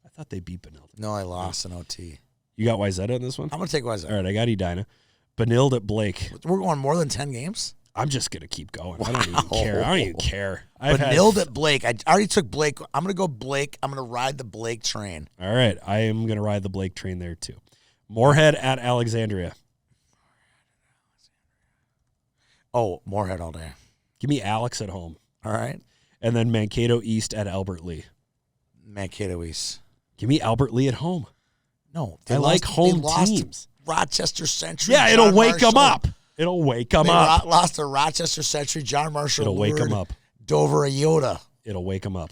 I thought they beat Benilde. No, I lost in OT. You got Wayzata in this one? I'm gonna take Wayzata. All right, I got Edina. Benilde at Blake. We're going more than 10 games. I'm just going to keep going. I don't even care. I don't even care. Benilde at Blake. I already took Blake. I'm gonna go Blake. I'm gonna ride the Blake train. All right, I am going to ride the Blake train there too. Moorhead at Alexandria. Oh, Moorhead all day. Give me Alex at home. All right. And then Mankato East at Albert Lee. Mankato East. Give me Albert Lee at home. No, I like home they lost teams. to Rochester Century. Yeah, John it'll wake them Marshall. up. It'll wake them They up. lost to Rochester Century. John Marshall. It'll wake lured them up. Dover Iota. It'll wake them up.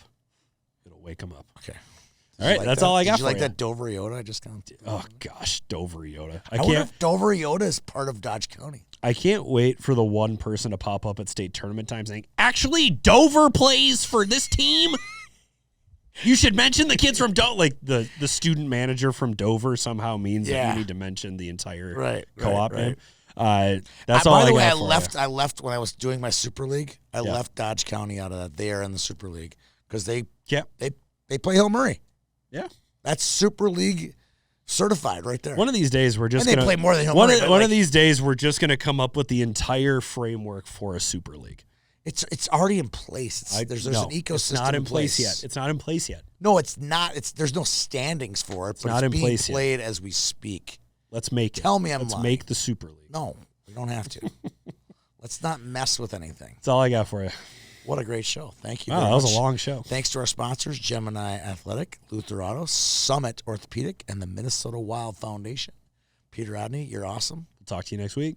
It'll wake them up. Okay. All right, that's that? all I got Did you for like you. that Dover Iota? I just kind of. Oh gosh, Dover Iota. I wonder if Dover Iota is part of Dodge County. I can't wait for the one person to pop up at state tournament time saying, "Actually, Dover plays for this team." You should mention the kids from Dover. Like the student manager from Dover somehow means that Yeah. you need to mention the entire Right, co-op right, name. That's all By I the got way, for you. I left when I was doing my Super League. I Yeah. left Dodge County out of that. They are in the Super League because they Yeah. play Hill Murray. Yeah. That's Super League certified right there. One of these days we're just And they gonna play more than Hill one Murray, of, but one like- of these days we're just gonna come up with the entire framework for a Super League. It's already in place. There's No, an ecosystem. It's not in place place yet. It's not in place yet. No, it's not. There's no standings for it, but not it's in being place yet. played as we speak. Let's make it. Tell me I'm Let's lying. make the Super League. No, we don't have to. Let's not mess with anything. That's all I got for you. What a great show. Thank you Wow, very that was much. a long show. Thanks to our sponsors, Gemini Athletic, Luther Auto, Summit Orthopedic, and the Minnesota Wild Foundation. Peter Rodney, you're awesome. Talk to you next week.